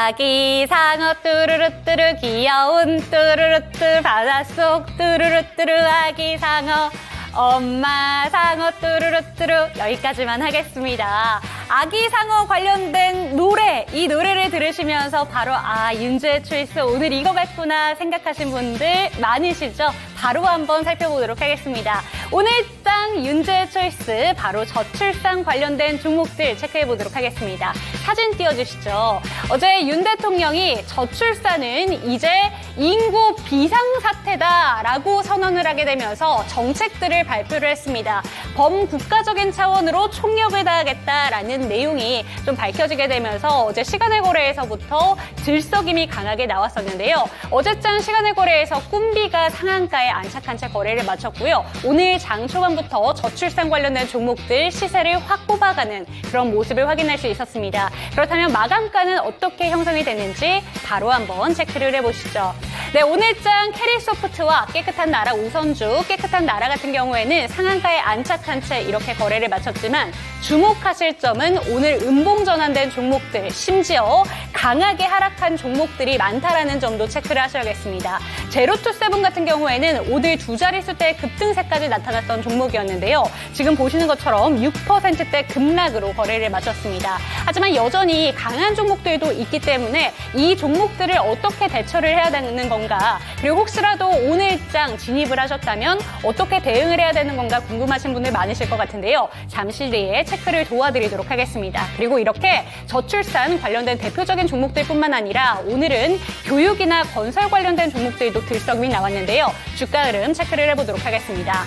아기 상어 뚜루루뚜루 귀여운 뚜루루뚜 바닷속 뚜루루뚜루 아기 상어 엄마 상어 뚜루루뚜루 여기까지만 하겠습니다. 아기 상어 관련된 노래, 이 노래를 들으시면서 바로 윤주의 초이스 오늘 이거 같구나 생각하신 분들 많으시죠? 바로 한번 살펴보도록 하겠습니다. 오늘 장 윤주의 초이스 바로 저출산 관련된 종목들 체크해보도록 하겠습니다. 사진 띄워주시죠. 어제 윤 대통령이 저출산은 이제 인구 비상사태다라고 선언을 하게 되면서 정책들을 발표를 했습니다. 범국가적인 차원으로 총력을 다하겠다라는 내용이 좀 밝혀지게 되면서 어제 시간의 거래에서부터 들썩임이 강하게 나왔었는데요. 어제장 시간의 거래에서 꿈비가 상한가에 안착한 채 거래를 마쳤고요. 오늘 장 초반부터 저출산 관련된 종목들 시세를 확 뽑아가는 그런 모습을 확인할 수 있었습니다. 그렇다면 마감가는 어떻게 형성이 됐는지 바로 한번 체크를 해보시죠. 네, 오늘장 캐리소프트와 깨끗한 나라 우선주, 깨끗한 나라 같은 경우에는 상한가에 안착한 채 이렇게 거래를 마쳤지만 주목하실 점은 오늘 음봉 전환된 종목들, 심지어 강하게 하락한 종목들이 많다라는 점도 체크를 하셔야겠습니다. 제로투세븐 같은 경우에는 오늘 두 자릿수대 급등세까지 나타났던 종목이었는데요. 지금 보시는 것처럼 6%대 급락으로 거래를 마쳤습니다. 하지만 여전히 강한 종목들도 있기 때문에 이 종목들을 어떻게 대처를 해야 되는 건가, 그리고 혹시라도 오늘장 진입을 하셨다면 어떻게 대응을 해야 되는 건가 궁금하신 분들 많으실 것 같은데요. 잠시 뒤에 체크를 도와드리도록 하겠습니다. 그리고 이렇게 저출산 관련된 대표적인 종목들뿐만 아니라 오늘은 교육이나 건설 관련된 종목들도 들썩임이 나왔는데요. 주가 흐름 체크를 해보도록 하겠습니다.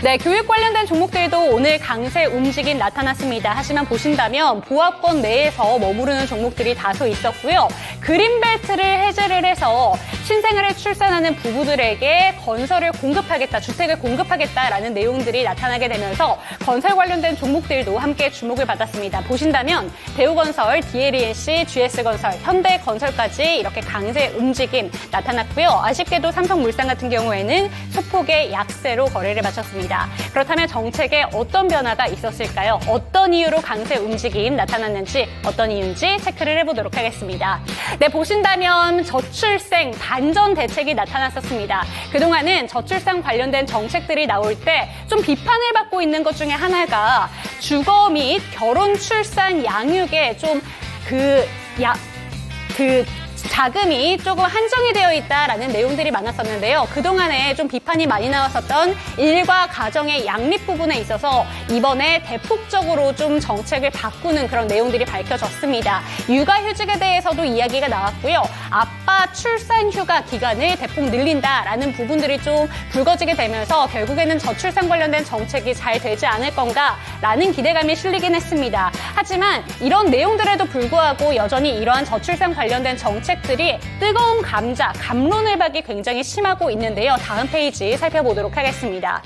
네, 교육 관련된 종목들도 오늘 강세 움직임 나타났습니다. 하지만 보신다면 보합권 내에서 머무르는 종목들이 다소 있었고요. 그린벨트를 해제를 해서 신생아를 출산하는 부부들에게 건설을 공급하겠다, 주택을 공급하겠다라는 내용들이 나타나게 되면서 건설 관련된 종목들도 함께 주목을 받았습니다. 보신다면 대우건설, DLENC, GS건설, 현대건설까지 이렇게 강세 움직임 나타났고요. 아쉽게도 삼성물산 같은 경우에는 소폭의 약세로 거래를 마쳤습니다. 그렇다면 정책에 어떤 변화가 있었을까요? 어떤 이유로 강세 움직임 나타났는지, 어떤 이유인지 체크를 해보도록 하겠습니다. 네, 보신다면 저출생 반전 대책이 나타났었습니다. 그동안은 저출산 관련된 정책들이 나올 때 좀 비판을 받고 있는 것 중에 하나가 주거 및 결혼, 출산, 양육에 좀 자금이 조금 한정이 되어 있다라는 내용들이 많았었는데요. 그동안에 좀 비판이 많이 나왔었던 일과 가정의 양립 부분에 있어서 이번에 대폭적으로 좀 정책을 바꾸는 그런 내용들이 밝혀졌습니다. 육아휴직에 대해서도 이야기가 나왔고요. 아빠 출산휴가 기간을 대폭 늘린다라는 부분들이 좀 불거지게 되면서 결국에는 저출산 관련된 정책이 잘 되지 않을 건가라는 기대감이 실리긴 했습니다. 하지만 이런 내용들에도 불구하고 여전히 이러한 저출산 관련된 정책들이 뜨거운 감론을 박이 굉장히 심하고 있는데요. 다음 페이지 살펴보도록 하겠습니다.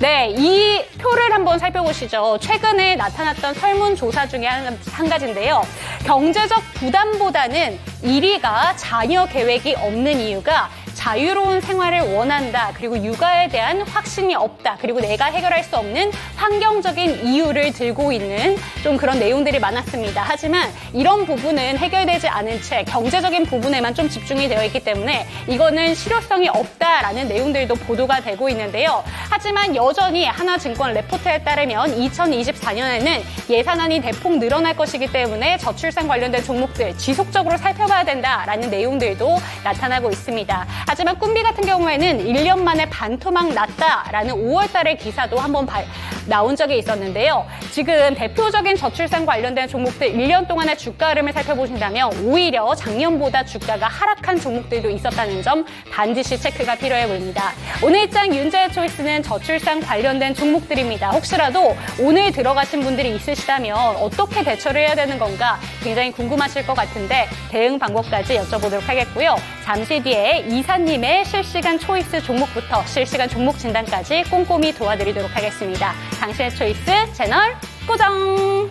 네, 이 표를 한번 살펴보시죠. 최근에 나타났던 설문조사 중에 한 가지인데요. 경제적 부담보다는 1위가 자녀 계획이 없는 이유가 자유로운 생활을 원한다, 그리고 육아에 대한 확신이 없다, 그리고 내가 해결할 수 없는 환경적인 이유를 들고 있는 좀 그런 내용들이 많았습니다. 하지만 이런 부분은 해결되지 않은 채 경제적인 부분에만 좀 집중이 되어 있기 때문에 이거는 실효성이 없다라는 내용들도 보도가 되고 있는데요. 하지만 여전히 하나증권 레포트에 따르면 2024년에는 예산안이 대폭 늘어날 것이기 때문에 저출산 관련된 종목들 지속적으로 살펴봐야 된다라는 내용들도 나타나고 있습니다. 하지만 꿈비 같은 경우에는 1년 만에 반토막 났다라는 5월달의 기사도 한번 나온 적이 있었는데요. 지금 대표적인 저출산 관련된 종목들 1년 동안의 주가 흐름을 살펴보신다면 오히려 작년보다 주가가 하락한 종목들도 있었다는 점 반드시 체크가 필요해 보입니다. 오늘 장 윤주의 초이스는 저출산 관련된 종목들입니다. 혹시라도 오늘 들어가신 분들이 있으시다면 어떻게 대처를 해야 되는 건가 굉장히 궁금하실 것 같은데 대응 방법까지 여쭤보도록 하겠고요. 잠시 뒤에 이사님의 실시간 초이스 종목부터 실시간 종목 진단까지 꼼꼼히 도와드리도록 하겠습니다. 당신의 초이스 채널 고정!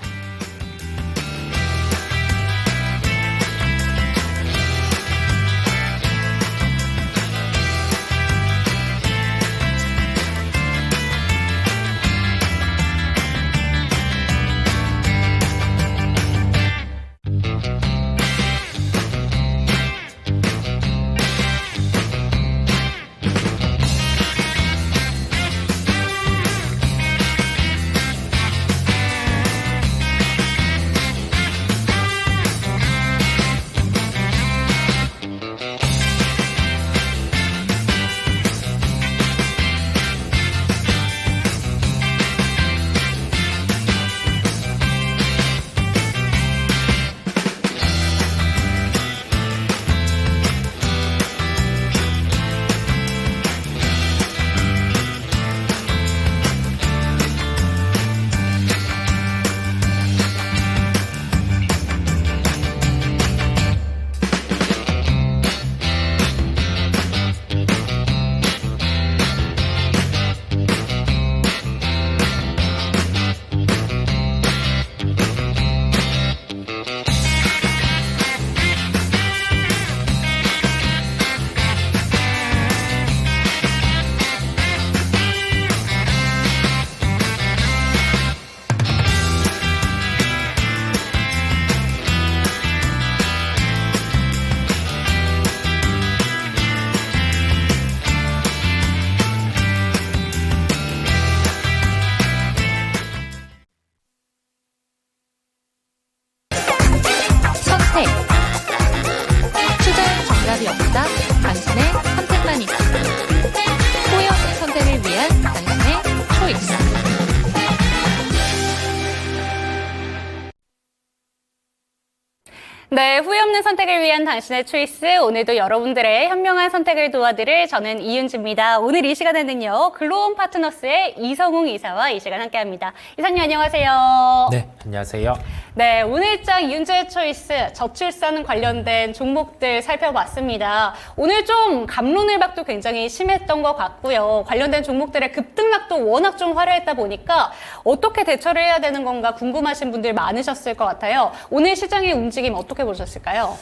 네, 후회 없는 선택을 위한 당신의 초이스. 오늘도 여러분들의 현명한 선택을 도와드릴 저는 이윤지입니다. 오늘 이 시간에는요, 글로온 파트너스의 이성웅 이사와 이 시간 함께합니다. 이사님 안녕하세요. 네, 안녕하세요. 네, 오늘장 이윤지의 초이스 저출산 관련된 종목들 살펴봤습니다. 오늘 좀 갑론을박도 굉장히 심했던 것 같고요. 관련된 종목들의 급등락도 워낙 좀 화려했다 보니까 어떻게 대처를 해야 되는 건가 궁금하신 분들 많으셨을 것 같아요. 오늘 시장의 움직임 어떻게 보셨을까요?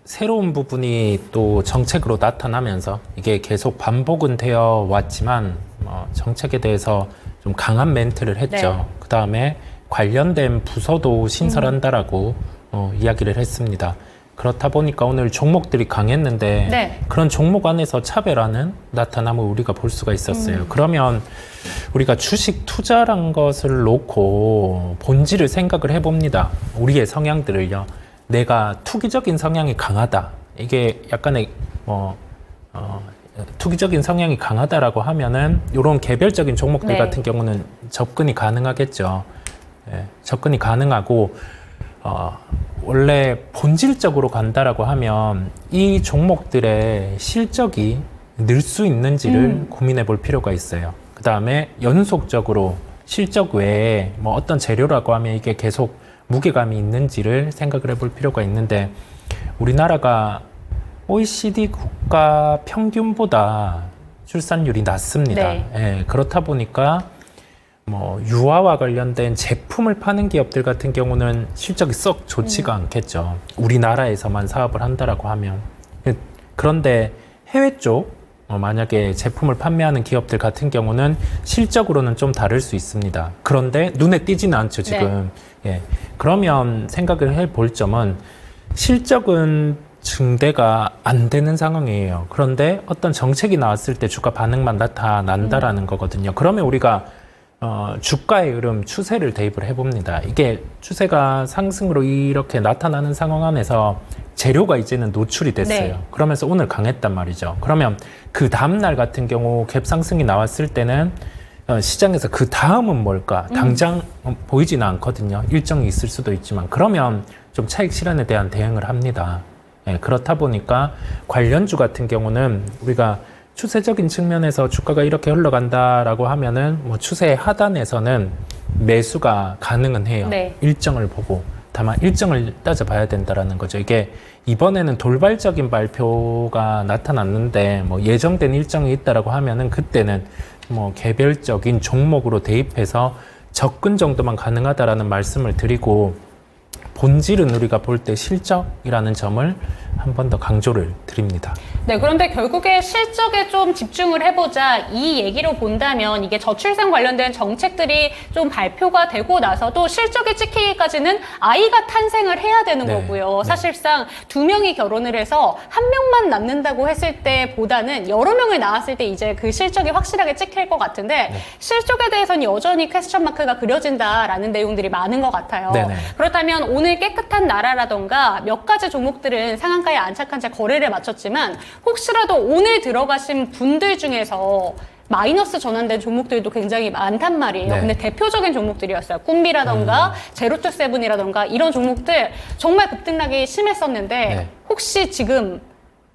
새로운 부분이 또 정책으로 나타나면서 이게 계속 반복은 되어 왔지만 정책에 대해서 좀 강한 멘트를 했죠. 네. 그 다음에 관련된 부서도 신설한다라고 이야기를 했습니다. 그렇다 보니까 오늘 종목들이 강했는데 네. 그런 종목 안에서 차별화는 나타남을 우리가 볼 수가 있었어요. 그러면 우리가 주식 투자란 것을 놓고 본질을 생각을 해봅니다. 우리의 성향들을요. 내가 투기적인 성향이 강하다. 이게 약간의 투기적인 성향이 강하다라고 하면은 이런 개별적인 종목들 네. 같은 경우는 접근이 가능하겠죠. 예, 접근이 가능하고 원래 본질적으로 간다라고 하면 이 종목들의 실적이 늘 수 있는지를 고민해 볼 필요가 있어요. 그 다음에 연속적으로 실적 외에 어떤 재료라고 하면 이게 계속 무게감이 있는지를 생각을 해볼 필요가 있는데 우리나라가 OECD 국가 평균보다 출산율이 낮습니다. 네. 예, 그렇다 보니까 유아와 관련된 제품을 파는 기업들 같은 경우는 실적이 썩 좋지가 않겠죠. 우리나라에서만 사업을 한다라고 하면. 그런데 해외 쪽 만약에 제품을 판매하는 기업들 같은 경우는 실적으로는 좀 다를 수 있습니다. 그런데 눈에 띄지는 않죠, 지금. 네. 예. 그러면 생각을 해볼 점은 실적은 증대가 안 되는 상황이에요. 그런데 어떤 정책이 나왔을 때 주가 반응만 나타난다라는 거거든요. 그러면 우리가 주가의 흐름, 추세를 대입을 해봅니다. 이게 추세가 상승으로 이렇게 나타나는 상황 안에서 재료가 이제는 노출이 됐어요. 네. 그러면서 오늘 강했단 말이죠. 그러면 그 다음날 같은 경우 갭상승이 나왔을 때는 시장에서 그 다음은 뭘까? 당장 보이지는 않거든요. 일정이 있을 수도 있지만. 그러면 좀 차익 실현에 대한 대응을 합니다. 예, 그렇다 보니까 관련주 같은 경우는 우리가 추세적인 측면에서 주가가 이렇게 흘러간다라고 하면은 추세의 하단에서는 매수가 가능은 해요. 네. 일정을 보고. 다만 일정을 따져봐야 된다라는 거죠. 이게 이번에는 돌발적인 발표가 나타났는데 예정된 일정이 있다라고 하면은 그때는 개별적인 종목으로 대입해서 접근 정도만 가능하다라는 말씀을 드리고 본질은 우리가 볼 때 실적이라는 점을 한 번 더 강조를 드립니다. 네, 그런데 결국에 실적에 좀 집중을 해보자 이 얘기로 본다면 이게 저출산 관련된 정책들이 좀 발표가 되고 나서도 실적이 찍히기까지는 아이가 탄생을 해야 되는 네. 거고요. 네. 사실상 2명이 결혼을 해서 1명만 낳는다고 했을 때보다는 여러 명을 낳았을 때 이제 그 실적이 확실하게 찍힐 것 같은데 네. 실적에 대해서는 여전히 퀘스천 마크가 그려진다라는 내용들이 많은 것 같아요. 네네. 그렇다면 오늘 깨끗한 나라라던가 몇 가지 종목들은 상한가에 안착한 채 거래를 마쳤지만 혹시라도 오늘 들어가신 분들 중에서 마이너스 전환된 종목들도 굉장히 많단 말이에요. 네. 근데 대표적인 종목들이었어요. 꿈비라던가 제로투세븐이라던가 이런 종목들 정말 급등락이 심했었는데 네. 혹시 지금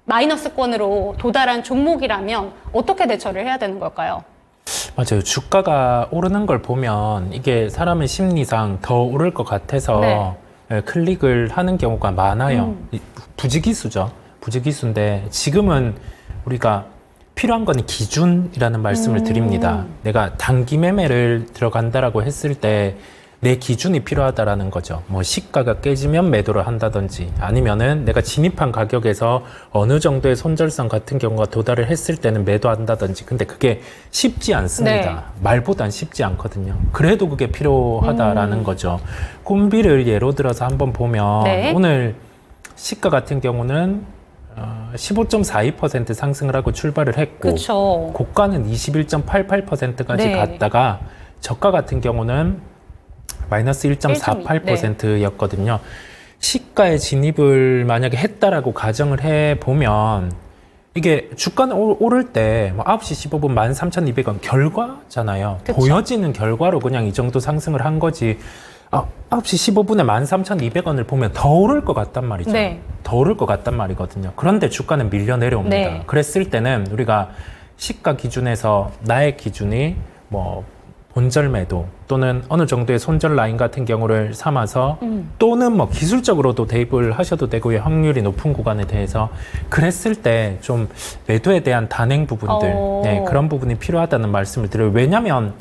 마이너스권으로 도달한 종목이라면 어떻게 대처를 해야 되는 걸까요? 맞아요. 주가가 오르는 걸 보면 이게 사람의 심리상 더 오를 것 같아서 네. 클릭을 하는 경우가 많아요. 부지기수죠. 부지기수인데 지금은 우리가 필요한 건 기준이라는 말씀을 드립니다. 내가 단기 매매를 들어간다라고 했을 때 내 기준이 필요하다라는 거죠. 시가가 깨지면 매도를 한다든지 아니면은 내가 진입한 가격에서 어느 정도의 손절성 같은 경우가 도달을 했을 때는 매도한다든지. 근데 그게 쉽지 않습니다. 네. 말보단 쉽지 않거든요. 그래도 그게 필요하다라는 거죠. 꿈비를 예로 들어서 한번 보면 네. 오늘 시가 같은 경우는 15.42% 상승을 하고 출발을 했고 그쵸. 고가는 21.88%까지 네. 갔다가 저가 같은 경우는 마이너스 1.48%였거든요. 시가에 진입을 만약에 했다라고 가정을 해보면 이게 주가는 오를 때 뭐 9시 15분 13,200원 결과잖아요. 그쵸. 보여지는 결과로 그냥 이 정도 상승을 한 거지. 9시 15분에 13,200원을 보면 더 오를 것 같단 말이죠. 네. 더 오를 것 같단 말이거든요. 그런데 주가는 밀려 내려옵니다. 네. 그랬을 때는 우리가 시가 기준에서 나의 기준이 뭐 본절 매도 또는 어느 정도의 손절 라인 같은 경우를 삼아서 또는 뭐 기술적으로도 대입을 하셔도 되고요. 확률이 높은 구간에 대해서 그랬을 때 좀 매도에 대한 단행 부분들 네, 그런 부분이 필요하다는 말씀을 드려요. 왜냐하면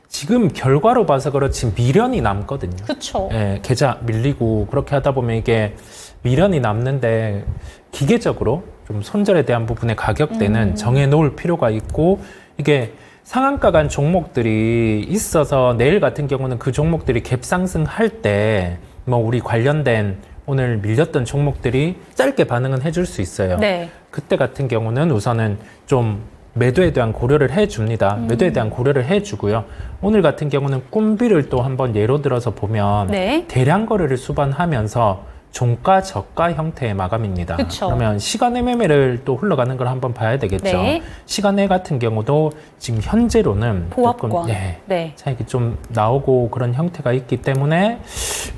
지금 결과로 봐서 그렇지 미련이 남거든요. 그렇죠. 예, 계좌 밀리고 그렇게 하다 보면 이게 미련이 남는데 기계적으로 좀 손절에 대한 부분의 가격대는 정해놓을 필요가 있고 이게 상한가 간 종목들이 있어서 내일 같은 경우는 그 종목들이 갭 상승할 때 뭐 우리 관련된 오늘 밀렸던 종목들이 짧게 반응은 해줄 수 있어요. 네. 그때 같은 경우는 우선은 좀 매도에 대한 고려를 해줍니다. 매도에 대한 고려를 해주고요. 오늘 같은 경우는 꿈비를 또 한번 예로 들어서 보면 네. 대량 거래를 수반하면서 종가 저가 형태의 마감입니다. 그쵸. 그러면 시간의 매매를 또 흘러가는 걸 한번 봐야 되겠죠. 네. 시간의 같은 경우도 지금 현재로는 보합권. 조금 네. 차익이 좀 나오고 그런 형태가 있기 때문에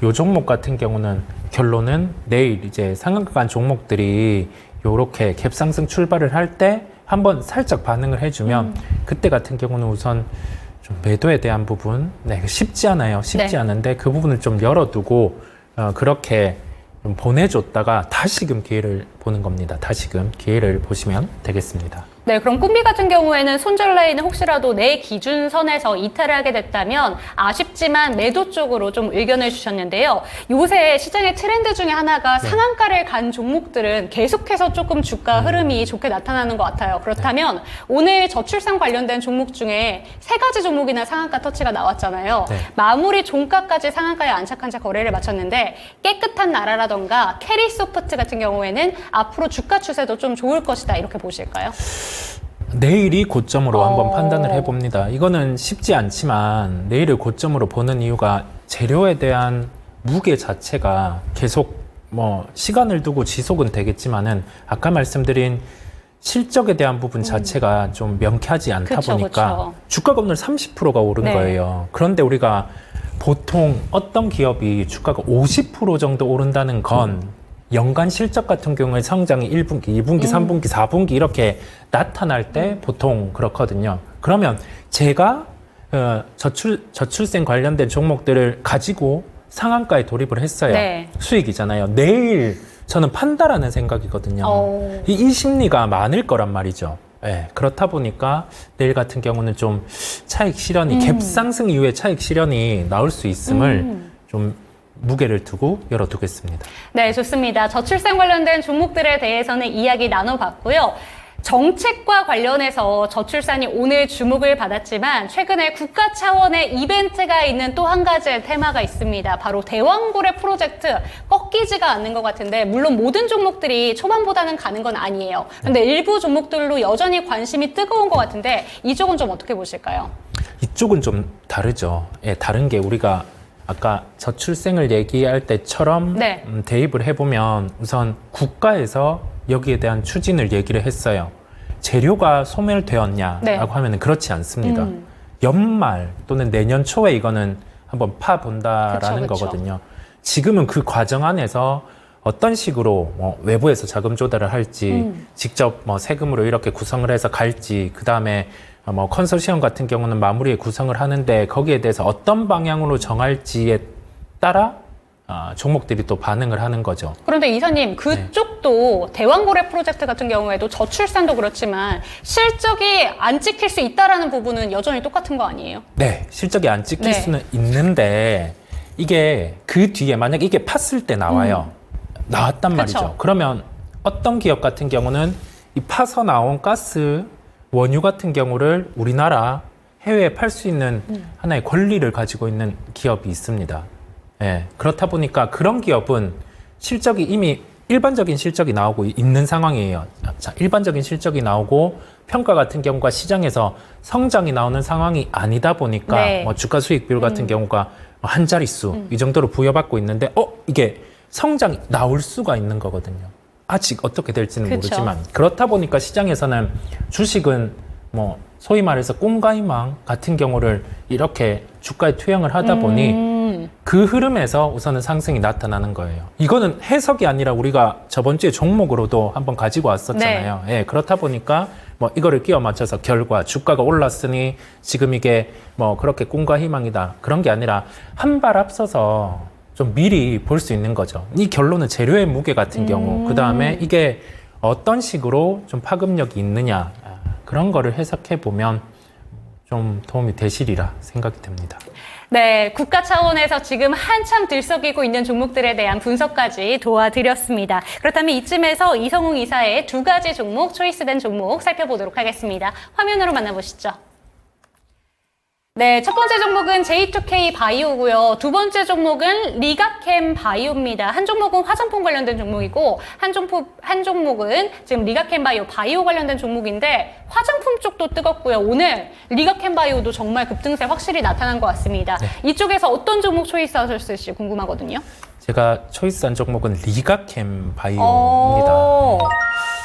요 종목 같은 경우는 결론은 내일 이제 상한가 간 종목들이 요렇게 갭 상승 출발을 할 때 한번 살짝 반응을 해주면 그때 같은 경우는 우선 좀 매도에 대한 부분 쉽지 않아요. 쉽지 네. 않은데 그 부분을 좀 열어두고 그렇게 좀 보내줬다가 다시금 기회를 보는 겁니다. 다시금 기회를 보시면 되겠습니다. 네, 그럼 꿈비 같은 경우에는 손절 라인을 혹시라도 내 기준선에서 이탈을 하게 됐다면 아쉽지만 매도 쪽으로 좀 의견을 주셨는데요. 요새 시장의 트렌드 중에 하나가 상한가를 간 종목들은 계속해서 조금 주가 흐름이 좋게 나타나는 것 같아요. 그렇다면 오늘 저출산 관련된 종목 중에 3가지 종목이나 상한가 터치가 나왔잖아요. 네. 마무리 종가까지 상한가에 안착한 채 거래를 마쳤는데 깨끗한 나라라던가 캐리소프트 같은 경우에는 앞으로 주가 추세도 좀 좋을 것이다 이렇게 보실까요? 내일이 고점으로 한번 판단을 해봅니다. 이거는 쉽지 않지만 내일을 고점으로 보는 이유가 재료에 대한 무게 자체가 계속 뭐 시간을 두고 지속은 되겠지만은 아까 말씀드린 실적에 대한 부분 자체가 좀 명쾌하지 않다 그쵸, 보니까 그쵸. 주가가 오늘 30%가 오른 네. 거예요. 그런데 우리가 보통 어떤 기업이 주가가 50% 정도 오른다는 건 연간 실적 같은 경우에 성장이 1분기, 2분기, 3분기, 4분기 이렇게 나타날 때 보통 그렇거든요. 그러면 제가 저출생 관련된 종목들을 가지고 상한가에 돌입을 했어요. 네. 수익이잖아요. 내일 저는 판다라는 생각이거든요. 이 심리가 많을 거란 말이죠. 네, 그렇다 보니까 내일 같은 경우는 좀 차익 실현이 갭 상승 이후에 차익 실현이 나올 수 있음을 좀 무게를 두고 열어두겠습니다. 네, 좋습니다. 저출산 관련된 종목들에 대해서는 이야기 나눠봤고요. 정책과 관련해서 저출산이 오늘 주목을 받았지만 최근에 국가 차원의 이벤트가 있는 또 한 가지의 테마가 있습니다. 바로 대왕고래 프로젝트. 꺾이지가 않는 것 같은데 물론 모든 종목들이 초반보다는 가는 건 아니에요. 근데 일부 종목들로 여전히 관심이 뜨거운 것 같은데 이쪽은 좀 어떻게 보실까요? 이쪽은 좀 다르죠. 예, 다른 게 우리가 아까 저출생을 얘기할 때처럼 네. 대입을 해보면 우선 국가에서 여기에 대한 추진을 얘기를 했어요. 재료가 소멸되었냐라고 네. 하면 그렇지 않습니다. 연말 또는 내년 초에 이거는 한번 파본다라는 그쵸, 그쵸. 거거든요. 지금은 그 과정 안에서 어떤 식으로 외부에서 자금 조달을 할지 직접 세금으로 이렇게 구성을 해서 갈지 그 다음에 컨소시엄 같은 경우는 마무리에 구성을 하는데 거기에 대해서 어떤 방향으로 정할지에 따라 종목들이 또 반응을 하는 거죠. 그런데 이사님 그쪽도 대왕고래 프로젝트 같은 경우에도 저출산도 그렇지만 실적이 안 찍힐 수 있다라는 부분은 여전히 똑같은 거 아니에요? 네, 실적이 안 찍힐 네. 수는 있는데 이게 그 뒤에 만약 이게 팠을 때 나와요. 나왔단 말이죠. 그쵸. 그러면 어떤 기업 같은 경우는 이 파서 나온 가스 원유 같은 경우를 우리나라 해외에 팔 수 있는 하나의 권리를 가지고 있는 기업이 있습니다. 예, 그렇다 보니까 그런 기업은 실적이 이미 일반적인 실적이 나오고 있는 상황이에요. 자, 일반적인 실적이 나오고 평가 같은 경우가 시장에서 성장이 나오는 상황이 아니다 보니까 네. 주가 수익 비율 같은 경우가 한 자릿수 이 정도로 부여받고 있는데 이게 성장이 나올 수가 있는 거거든요. 아직 어떻게 될지는 그쵸. 모르지만 그렇다 보니까 시장에서는 주식은 뭐 소위 말해서 꽁가이망 같은 경우를 이렇게 주가에 투영을 하다 보니 그 흐름에서 우선은 상승이 나타나는 거예요. 이거는 해석이 아니라 우리가 저번 주에 종목으로도 한번 가지고 왔었잖아요. 예, 그렇다 보니까 뭐 이거를 끼워 맞춰서 결과 주가가 올랐으니 지금 이게 뭐 그렇게 꿈과 희망이다 그런 게 아니라 한 발 앞서서 좀 미리 볼 수 있는 거죠. 이 결론은 재료의 무게 같은 경우, 그 다음에 이게 어떤 식으로 좀 파급력이 있느냐 그런 거를 해석해 보면 좀 도움이 되시리라 생각이 듭니다. 네, 국가 차원에서 지금 한참 들썩이고 있는 종목들에 대한 분석까지 도와드렸습니다. 그렇다면 이쯤에서 이성웅 이사의 두 가지 종목, 초이스된 종목 살펴보도록 하겠습니다. 화면으로 만나보시죠. 네, 첫 번째 종목은 J2K 바이오고요. 두 번째 종목은 리가캠 바이오입니다. 한 종목은 화장품 관련된 종목이고 한 종목은 지금 리가캠 바이오 관련된 종목인데 화장품 쪽도 뜨겁고요. 오늘 리가캠 바이오도 정말 급등세 확실히 나타난 것 같습니다. 네. 이쪽에서 어떤 종목 초이스하셨을지 궁금하거든요. 제가 초이스한 종목은 리가캠 바이오입니다.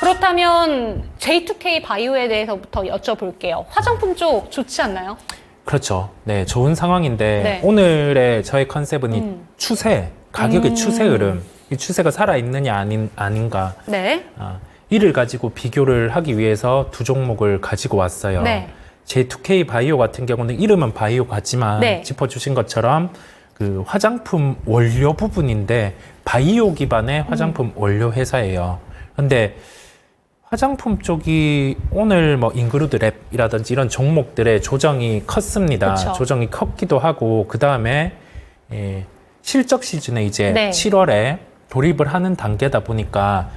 그렇다면 J2K 바이오에 대해서부터 여쭤볼게요. 화장품 쪽 좋지 않나요? 그렇죠. 네, 좋은 상황인데 네. 오늘의 저의 컨셉은 이 추세, 가격의 추세 흐름, 이 추세가 살아있느냐 아닌가. 네. 이를 가지고 비교를 하기 위해서 두 종목을 가지고 왔어요. 네. J2K 바이오 같은 경우는 이름은 바이오 같지만 네. 짚어주신 것처럼 그 화장품 원료 부분인데 바이오 기반의 화장품 원료 회사예요. 근데 화장품 쪽이 오늘 뭐 인그루드 랩이라든지 이런 종목들의 조정이 컸습니다. 그쵸. 조정이 컸기도 하고 그 다음에 실적 시즌에 이제 네. 7월에 돌입을 하는 단계다 보니까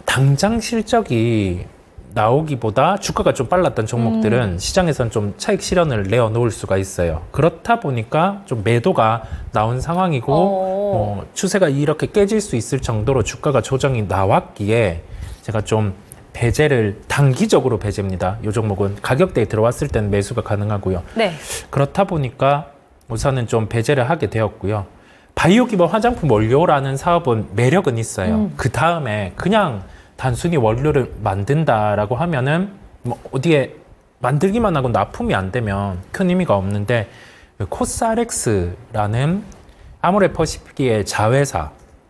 당장 실적이 나오기보다 주가가 좀 빨랐던 종목들은 시장에서는 좀 차익 실현을 내어 놓을 수가 있어요. 그렇다 보니까 좀 매도가 나온 상황이고 추세가 이렇게 깨질 수 있을 정도로 주가가 조정이 나왔기에 제가 좀 배제를 단기적으로 배제입니다. 이 종목은 가격대에 들어왔을 때는 매수가 가능하고요. 네. 그렇다 보니까 우선은 좀 배제를 하게 되었고요. 바이오 기반 화장품 원료라는 사업은 매력은 있어요. 그 다음에 그냥 단순히 원료를 만든다라고 하면은 뭐 어디에 만들기만 하고 납품이 안 되면 큰 의미가 없는데 코스알엑스라는 아모레퍼시픽의 자회사,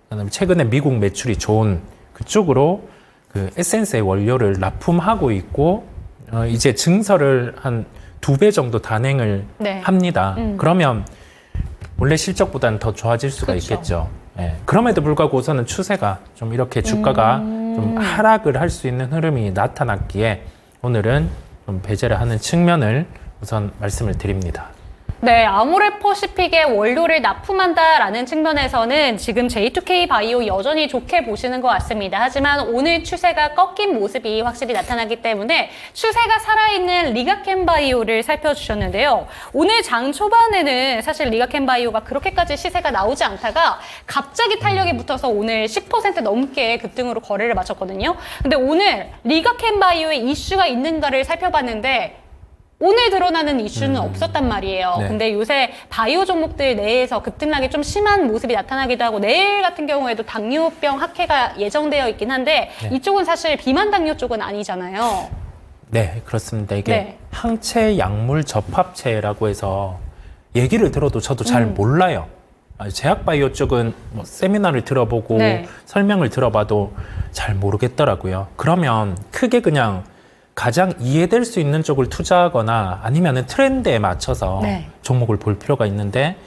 그다음에 최근에 미국 매출이 좋은 그쪽으로 그 에센스의 원료를 납품하고 있고 이제 증설을 한 2배 정도 단행을 네. 합니다. 그러면 원래 실적보다는 더 좋아질 수가 그쵸. 있겠죠. 예. 그럼에도 불구하고 우선은 추세가 좀 이렇게 주가가 좀 하락을 할 수 있는 흐름이 나타났기에 오늘은 좀 배제를 하는 측면을 우선 말씀을 드립니다. 네, 아모레퍼시픽의 원료를 납품한다라는 측면에서는 지금 J2K 바이오 여전히 좋게 보시는 것 같습니다. 하지만 오늘 추세가 꺾인 모습이 확실히 나타나기 때문에 추세가 살아있는 리가캠 바이오를 살펴주셨는데요. 오늘 장 초반에는 사실 리가캠 바이오가 그렇게까지 시세가 나오지 않다가 갑자기 탄력이 붙어서 오늘 10% 넘게 급등으로 거래를 마쳤거든요. 근데 오늘 리가캠 바이오에 이슈가 있는가를 살펴봤는데 오늘 드러나는 이슈는 없었단 말이에요. 네. 근데 요새 바이오 종목들 내에서 급등락이 좀 심한 모습이 나타나기도 하고 내일 같은 경우에도 당뇨병 학회가 예정되어 있긴 한데 이쪽은 사실 비만 당뇨 쪽은 아니잖아요. 네, 그렇습니다. 이게 네. 항체 약물 접합체라고 해서 얘기를 들어도 저도 잘 몰라요. 제약바이오 쪽은 뭐 세미나를 들어보고 네. 설명을 들어봐도 잘 모르겠더라고요. 그러면 크게 그냥 가장 이해될 수 있는 쪽을 투자하거나 아니면은 트렌드에 맞춰서 네. 종목을 볼 필요가 있는데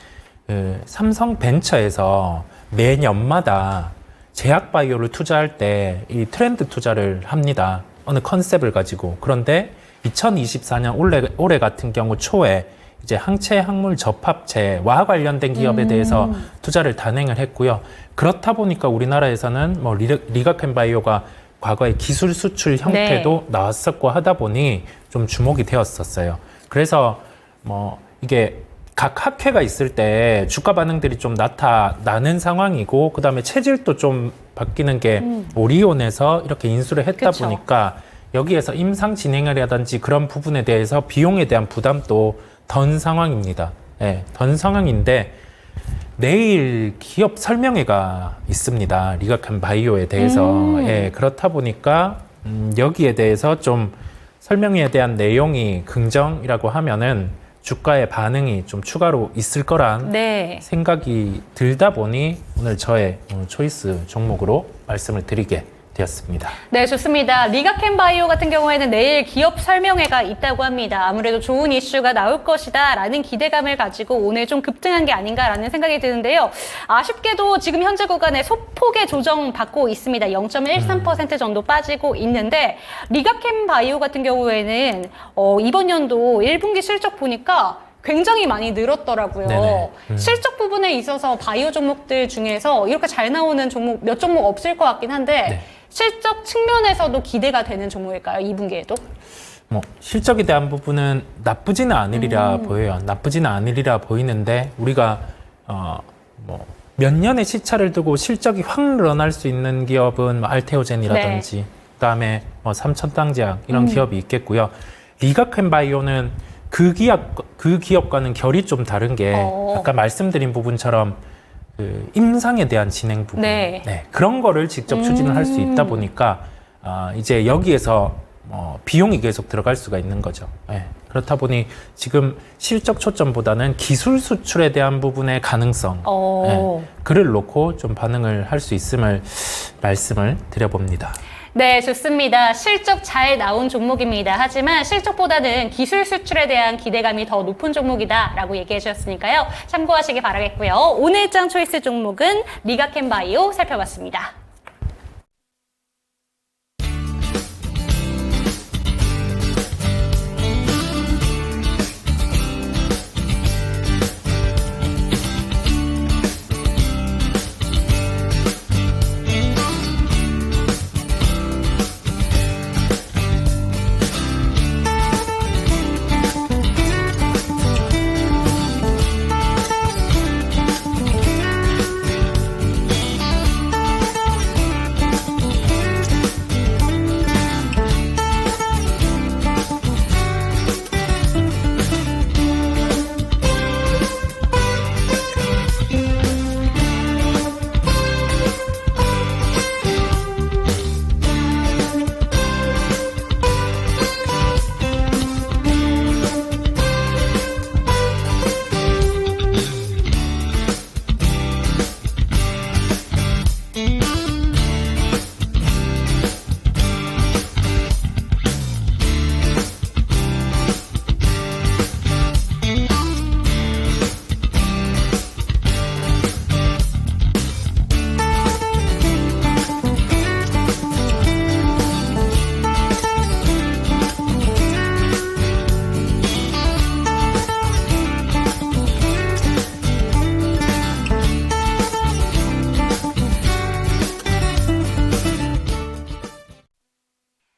삼성벤처에서 매년마다 제약바이오를 투자할 때 이 트렌드 투자를 합니다. 어느 컨셉을 가지고. 그런데 2024년 올해 같은 경우 초에 이제 항체 항물 접합체와 관련된 기업에 대해서 투자를 단행을 했고요. 그렇다 보니까 우리나라에서는 뭐 리가캠 바이오가 과거에 기술 수출 형태도 나왔었고 하다 보니 좀 주목이 되었었어요. 그래서 뭐 이게 각 학회가 있을 때 주가 반응들이 좀 나타나는 상황이고 그다음에 체질도 좀 바뀌는 게 오리온에서 이렇게 인수를 했다 그쵸. 보니까 여기에서 임상 진행이라든지 그런 부분에 대해서 비용에 대한 부담도 던 상황입니다. 예, 던 상황인데 내일 기업 설명회가 있습니다. 리가캠 바이오에 대해서. 예, 그렇다 보니까 여기에 대해서 좀 설명회에 대한 내용이 긍정이라고 하면은 주가의 반응이 좀 추가로 있을 거란 네. 생각이 들다 보니 오늘 저의 초이스 종목으로 말씀을 드리게 되었습니다. 네, 좋습니다. 리가캠바이오 같은 경우에는 내일 기업 설명회가 있다고 합니다. 아무래도 좋은 이슈가 나올 것이다 라는 기대감을 가지고 오늘 좀 급등한 게 아닌가라는 생각이 드는데요. 아쉽게도 지금 현재 구간에 소폭의 조정 받고 있습니다. 0.13% 정도 빠지고 있는데 리가캠바이오 같은 경우에는 이번 연도 1분기 실적 보니까 굉장히 많이 늘었더라고요. 네네. 실적 부분에 있어서 바이오 종목들 중에서 이렇게 잘 나오는 종목 몇 종목 없을 것 같긴 한데 네. 실적 측면에서도 기대가 되는 종목일까요? 2분기에도? 뭐 실적에 대한 부분은 나쁘지는 않으리라 보여요. 나쁘지는 않으리라 보이는데 우리가 뭐 몇 년의 시차를 두고 실적이 확 늘어날 수 있는 기업은 뭐 알테오젠이라든지 그다음에 뭐 삼천당제약 이런 기업이 있겠고요. 리가캠바이오는 그 기업과는 결이 좀 다른 게 아까 말씀드린 부분처럼 그 임상에 대한 진행 부분, 네. 그런 거를 직접 추진을 할 수 있다 보니까 이제 여기에서 비용이 계속 들어갈 수가 있는 거죠. 그렇다 보니 지금 실적 초점보다는 기술 수출에 대한 부분의 가능성, 그를 놓고 좀 반응을 할 수 있음을 말씀을 드려봅니다. 네, 좋습니다. 실적 잘 나온 종목입니다. 하지만 실적보다는 기술 수출에 대한 기대감이 더 높은 종목이다라고 얘기해 주셨으니까요. 참고하시기 바라겠고요. 오늘 장 초이스 종목은 리가캠바이오 살펴봤습니다.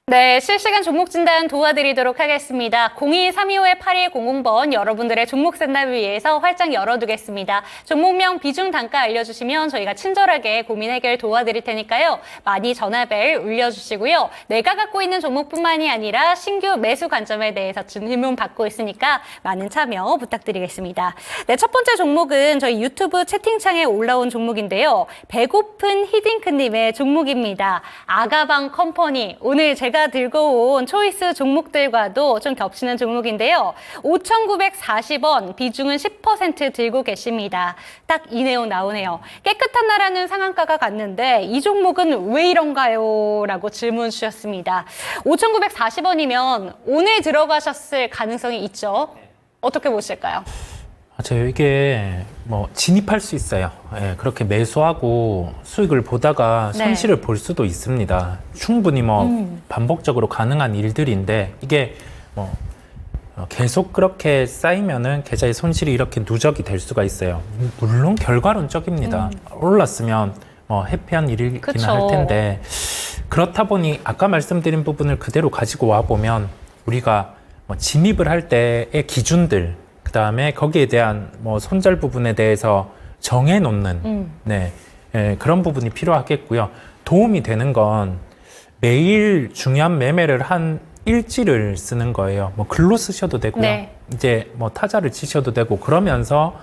네, 실시간 종목 진단 도와드리도록 하겠습니다. 02-325-8100번 여러분들의 종목 상담을 위해서 활짝 열어두겠습니다. 종목명, 비중, 단가 알려주시면 저희가 친절하게 고민 해결 도와드릴 테니까요. 많이 전화벨 울려주시고요. 내가 갖고 있는 종목뿐만이 아니라 신규 매수 관점에 대해서 질문 받고 있으니까 많은 참여 부탁드리겠습니다. 네, 첫 번째 종목은 저희 유튜브 채팅창에 올라온 종목인데요. 배고픈 히딩크님의 종목입니다. 아가방 컴퍼니. 오늘 제가 들고 온 초이스 종목들과도 좀 겹치는 종목인데요. 5,940원, 비중은 10% 들고 계십니다. 딱 이 내용 나오네요. 깨끗한 나라는 상한가가 갔는데 이 종목은 왜 이런가요? 라고 질문 주셨습니다. 5,940원이면 오늘 들어가셨을 가능성이 있죠? 어떻게 보실까요? 이게 뭐 진입할 수 있어요. 그렇게 매수하고 수익을 보다가 손실을 볼 수도 있습니다. 충분히 뭐 반복적으로 가능한 일들인데 이게 뭐 계속 그렇게 쌓이면은 계좌의 손실이 이렇게 누적이 될 수가 있어요. 물론 결과론적입니다. 올랐으면 뭐 해피한 일이긴 할 텐데 그렇다 보니 아까 말씀드린 부분을 그대로 가지고 와 보면 우리가 뭐 진입을 할 때의 기준들 그다음에 거기에 대한 뭐 손절 부분에 대해서 정해놓는 그런 부분이 필요하겠고요. 도움이 되는 건 매일 중요한 매매를 한 일지를 쓰는 거예요. 뭐 글로 쓰셔도 되고요. 이제 뭐 타자를 치셔도 되고 그러면서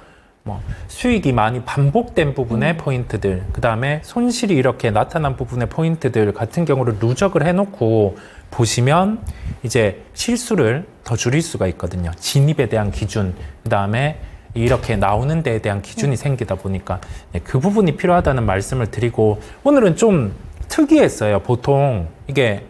뭐 수익이 많이 반복된 부분의 포인트들, 그 다음에 손실이 이렇게 나타난 부분의 포인트들 같은 경우를 누적을 해놓고 보시면 이제 실수를 더 줄일 수가 있거든요. 진입에 대한 기준, 그 다음에 이렇게 나오는 데에 대한 기준이 생기다 보니까 네, 그 부분이 필요하다는 말씀을 드리고, 오늘은 좀 특이했어요. 보통 이게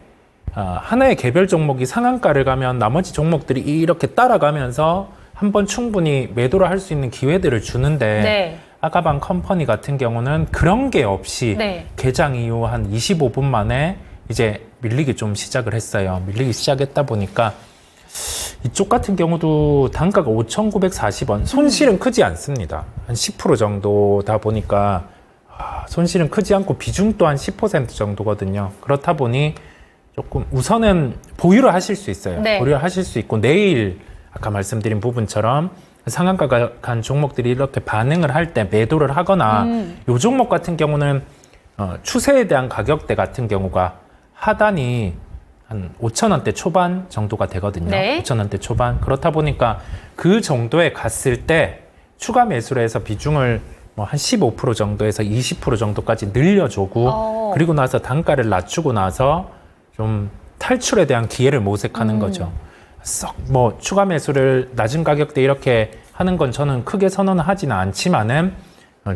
하나의 개별 종목이 상한가를 가면 나머지 종목들이 이렇게 따라가면서 한번 충분히 매도를 할 수 있는 기회들을 주는데 네. 아가방 컴퍼니 같은 경우는 그런 게 없이 네. 개장 이후 한 25분 만에 이제 밀리기 좀 시작을 했어요. 밀리기 시작했다 보니까 이쪽 같은 경우도 단가가 5,940원, 손실은 크지 않습니다. 한 10% 정도다 보니까 손실은 크지 않고 비중 또한 10% 정도거든요. 그렇다 보니 조금 우선은 보유를 하실 수 있어요. 네. 보유를 하실 수 있고, 내일 아까 말씀드린 부분처럼 상한가가 간 종목들이 이렇게 반응을 할 때 매도를 하거나 요 종목 같은 경우는 추세에 대한 가격대 같은 경우가 하단이 한 5,000원대 초반 정도가 되거든요. 네. 5,000원대 초반. 그렇다 보니까 그 정도에 갔을 때 추가 매수를 해서 비중을 뭐 한 15% 정도에서 20% 정도까지 늘려주고 그리고 나서 단가를 낮추고 나서 좀 탈출에 대한 기회를 모색하는 거죠. 썩 뭐 추가 매수를 낮은 가격대 이렇게 하는 건 저는 크게 선언을 하지는 않지만은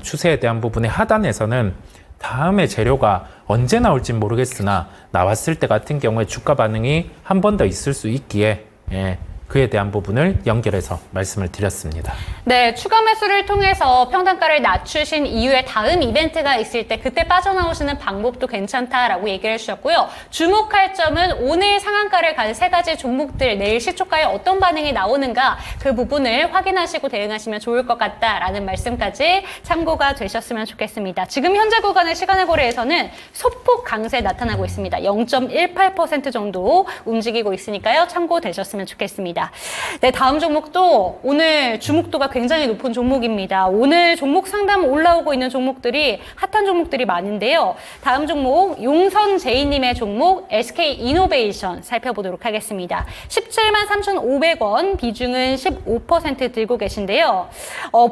추세에 대한 부분의 하단에서는 다음에 재료가 언제 나올진 모르겠으나 나왔을 때 같은 경우에 주가 반응이 한 번 더 있을 수 있기에 그에 대한 부분을 연결해서 말씀을 드렸습니다. 네, 추가 매수를 통해서 평단가를 낮추신 이후에 다음 이벤트가 있을 때 그때 빠져나오시는 방법도 괜찮다라고 얘기를 해주셨고요. 주목할 점은 오늘 상한가를 간 세 가지 종목들 내일 시초가에 어떤 반응이 나오는가 그 부분을 확인하시고 대응하시면 좋을 것 같다라는 말씀까지 참고가 되셨으면 좋겠습니다. 지금 현재 구간의 시간의 거래에서는 소폭 강세 나타나고 있습니다. 0.18% 정도 움직이고 있으니까요. 참고되셨으면 좋겠습니다. 네, 다음 종목도 오늘 주목도가 굉장히 높은 종목입니다. 오늘 종목 상담 올라오고 있는 종목들이 핫한 종목들이 많은데요. 다음 종목 용선제이님의 종목 SK이노베이션 살펴보도록 하겠습니다. 17만 3,500원 비중은 15% 들고 계신데요.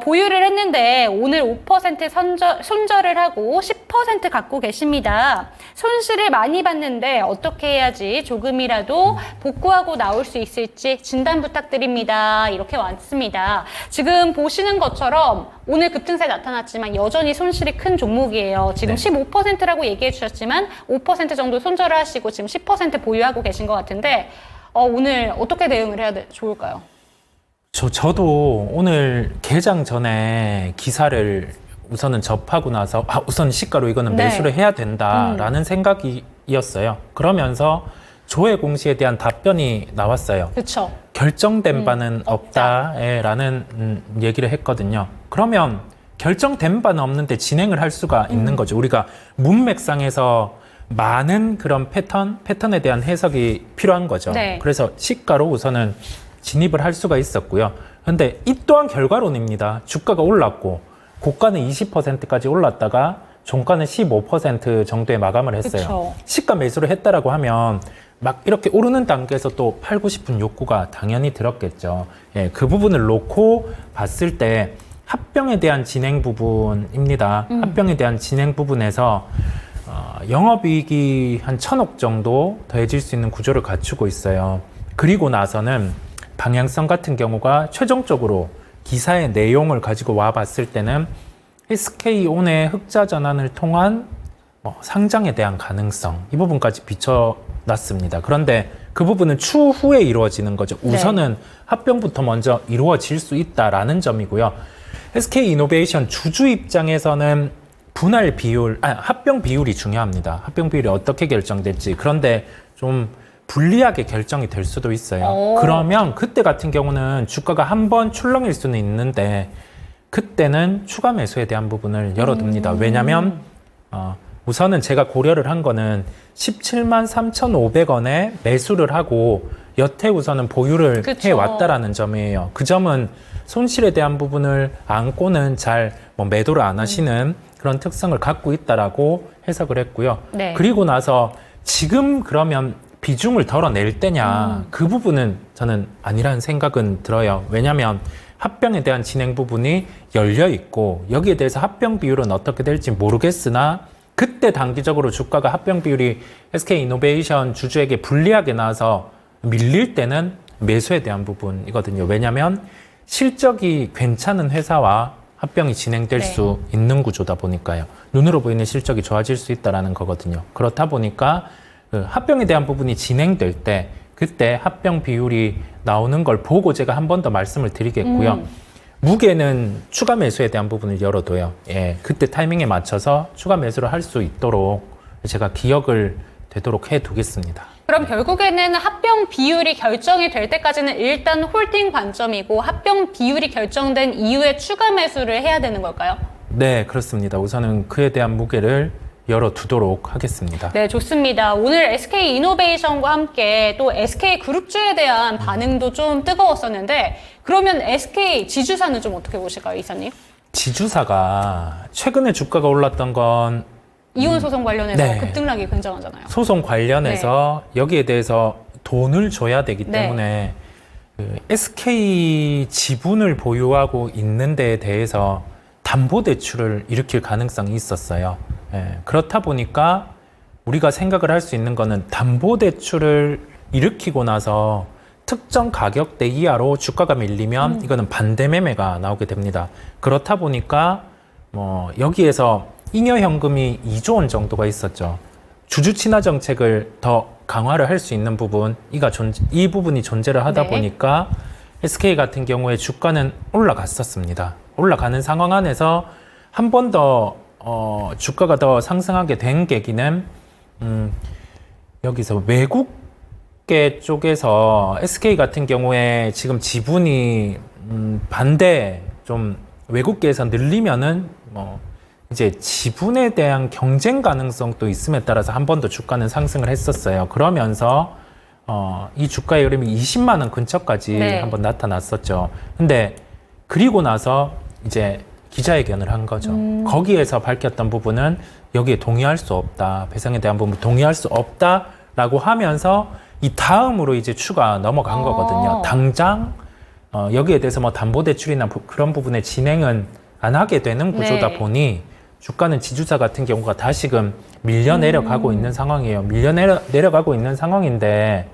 보유를 했는데 오늘 5% 손절을 하고 10% 갖고 계십니다. 손실을 많이 봤는데 어떻게 해야지 조금이라도 복구하고 나올 수 있을지 진단 부탁드립니다. 이렇게 왔습니다. 지금 보시는 것처럼 오늘 급등세 나타났지만 여전히 손실이 큰 종목이에요. 지금 네. 15%라고 얘기해 주셨지만 5% 정도 손절을 하시고 지금 10% 보유하고 계신 것 같은데 오늘 어떻게 대응을 해야 좋을까요? 저도 오늘 개장 전에 기사를 우선은 접하고 나서 우선 시가로 이거는 네. 매수를 해야 된다라는 생각이었어요. 그러면서 조회 공시에 대한 답변이 나왔어요. 그렇죠. 결정된 바는 없다라는 얘기를 했거든요. 그러면 결정된 바는 없는데 진행을 할 수가 있는 거죠. 우리가 문맥상에서 많은 그런 패턴에 대한 해석이 필요한 거죠. 네. 그래서 시가로 우선은 진입을 할 수가 있었고요. 그런데 이 또한 결과론입니다. 주가가 올랐고 고가는 20%까지 올랐다가 종가는 15% 정도에 마감을 했어요. 그쵸. 시가 매수를 했다라고 하면 막 이렇게 오르는 단계에서 또 팔고 싶은 욕구가 당연히 들었겠죠. 그 부분을 놓고 봤을 때 합병에 대한 진행 부분입니다. 합병에 대한 진행 부분에서 영업이익이 한 1,000억 정도 더해질 수 있는 구조를 갖추고 있어요. 그리고 나서는 방향성 같은 경우가 최종적으로 기사의 내용을 가지고 와 봤을 때는 SK온의 흑자 전환을 통한 상장에 대한 가능성, 이 부분까지 비춰놨습니다. 그런데 그 부분은 추후에 이루어지는 거죠. 우선은 합병부터 먼저 이루어질 수 있다라는 점이고요. SK이노베이션 주주 입장에서는 분할 비율, 합병 비율이 중요합니다. 합병 비율이 어떻게 결정될지. 그런데 좀 불리하게 결정이 될 수도 있어요. 그러면 그때 같은 경우는 주가가 한번 출렁일 수는 있는데 그때는 추가 매수에 대한 부분을 열어둡니다. 왜냐하면 우선은 제가 고려를 한 거는 17만 3,500원에 매수를 하고 여태 우선은 보유를 그쵸. 해왔다라는 점이에요. 그 점은 손실에 대한 부분을 안고는 잘 매도를 안 하시는 그런 특성을 갖고 있다라고 해석을 했고요. 네. 그리고 나서 지금 그러면 비중을 덜어낼 때냐, 그 부분은 저는 아니라는 생각은 들어요. 왜냐하면 합병에 대한 진행 부분이 열려 있고 여기에 대해서 합병 비율은 어떻게 될지 모르겠으나 그때 단기적으로 주가가 합병 비율이 SK이노베이션 주주에게 불리하게 나와서 밀릴 때는 매수에 대한 부분이거든요. 왜냐하면 실적이 괜찮은 회사와 합병이 진행될 수 있는 구조다 보니까요. 눈으로 보이는 실적이 좋아질 수 있다는 거거든요. 그렇다 보니까 그 합병에 대한 부분이 진행될 때 그때 합병 비율이 나오는 걸 보고 제가 한 번 더 말씀을 드리겠고요. 무게는 추가 매수에 대한 부분을 열어둬요. 예, 그때 타이밍에 맞춰서 추가 매수를 할 수 있도록 제가 기억을 되도록 해두겠습니다. 그럼 결국에는 합병 비율이 결정이 될 때까지는 일단 홀딩 관점이고 합병 비율이 결정된 이후에 추가 매수를 해야 되는 걸까요? 네, 그렇습니다. 우선은 그에 대한 무게를 열어두도록 하겠습니다. 네, 좋습니다. 오늘 SK이노베이션과 함께 또 SK그룹주에 대한 반응도 좀 뜨거웠었는데 그러면 SK 지주사는 좀 어떻게 보실까요, 이사님? 지주사가 최근에 주가가 올랐던 건 이혼 소송 관련해서 네. 급등락이 굉장하잖아요. 소송 관련해서 여기에 대해서 돈을 줘야 되기 네. 때문에 그 SK 지분을 보유하고 있는 데에 대해서 담보대출을 일으킬 가능성이 있었어요. 예, 그렇다 보니까 우리가 생각을 할 수 있는 거는 담보대출을 일으키고 나서 특정 가격대 이하로 주가가 밀리면 이거는 반대 매매가 나오게 됩니다. 그렇다 보니까 뭐 여기에서 잉여현금이 2조 원 정도가 있었죠. 주주 친화 정책을 더 강화를 할 수 있는 부분, 이 부분이 존재를 하다 네. 보니까 SK 같은 경우에 주가는 올라갔었습니다. 올라가는 상황 안에서 한 번 더 주가가 더 상승하게 된 계기는 여기서 외국계 쪽에서 SK 같은 경우에 지금 지분이 반대 좀 외국계에서 늘리면은 이제 지분에 대한 경쟁 가능성도 있음에 따라서 한 번 더 주가는 상승을 했었어요. 그러면서 이 주가의 흐름이 20만 원 근처까지 네. 한번 나타났었죠. 근데 그리고 나서 이제 기자회견을 한 거죠. 거기에서 밝혔던 부분은 여기에 동의할 수 없다. 배상에 대한 부분 동의할 수 없다라고 하면서 이 다음으로 이제 추가 넘어간 거거든요. 당장 여기에 대해서 뭐 담보대출이나 그런 부분의 진행은 안 하게 되는 구조다 네. 보니 주가는 지주사 같은 경우가 다시금 밀려 내려가고 있는 상황이에요. 밀려 내려가고 있는 상황인데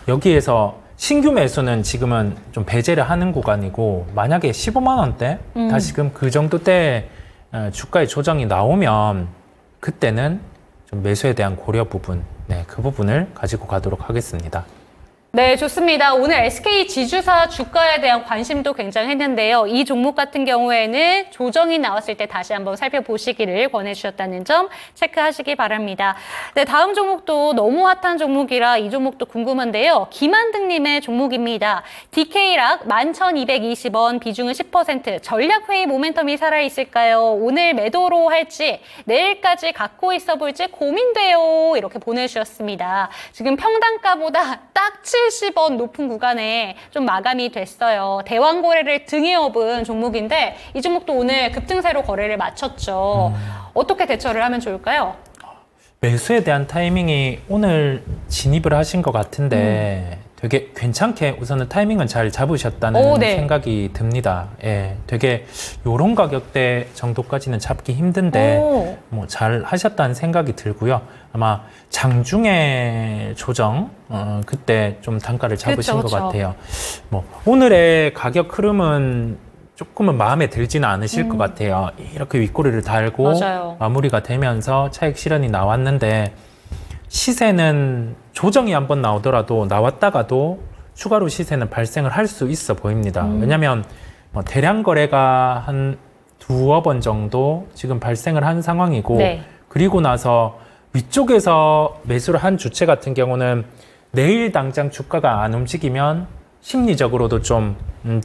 여기에서 신규 매수는 지금은 좀 배제를 하는 구간이고 만약에 15만 원대 다시금 그 정도 때 주가의 조정이 나오면 그때는 좀 매수에 대한 고려 부분, 네, 그 부분을 가지고 가도록 하겠습니다. 네, 좋습니다. 오늘 SK 지주사 주가에 대한 관심도 굉장했는데요. 이 종목 같은 경우에는 조정이 나왔을 때 다시 한번 살펴보시기를 권해주셨다는 점 체크하시기 바랍니다. 네, 다음 종목도 너무 핫한 종목이라 이 종목도 궁금한데요. 김한등님의 종목입니다. DK락 11,220원, 비중은 10%, 전략회의 모멘텀이 살아있을까요? 오늘 매도로 할지 내일까지 갖고 있어 볼지 고민돼요. 이렇게 보내주셨습니다. 지금 평단가보다 딱 70원 높은 구간에 좀 마감이 됐어요. 대왕거래를 등에 업은 종목인데 이 종목도 오늘 급등세로 거래를 마쳤죠. 어떻게 대처를 하면 좋을까요? 매수에 대한 타이밍이 오늘 진입을 하신 것 같은데 되게 괜찮게 우선은 타이밍은 잘 잡으셨다는 네. 생각이 듭니다. 예, 되게 요런 가격대 정도까지는 잡기 힘든데 뭐 잘 하셨다는 생각이 들고요. 아마 장중에 조정 그때 좀 단가를 잡으신 것 같아요. 뭐 오늘의 가격 흐름은 조금은 마음에 들지는 않으실 것 같아요. 이렇게 윗꼬리를 달고 맞아요. 마무리가 되면서 차익 실현이 나왔는데 시세는 조정이 한번 나오더라도 나왔다가도 추가로 시세는 발생을 할 수 있어 보입니다. 왜냐하면 뭐 대량 거래가 한 두어 번 정도 지금 발생을 한 상황이고 네. 그리고 나서 위쪽에서 매수를 한 주체 같은 경우는 내일 당장 주가가 안 움직이면 심리적으로도 좀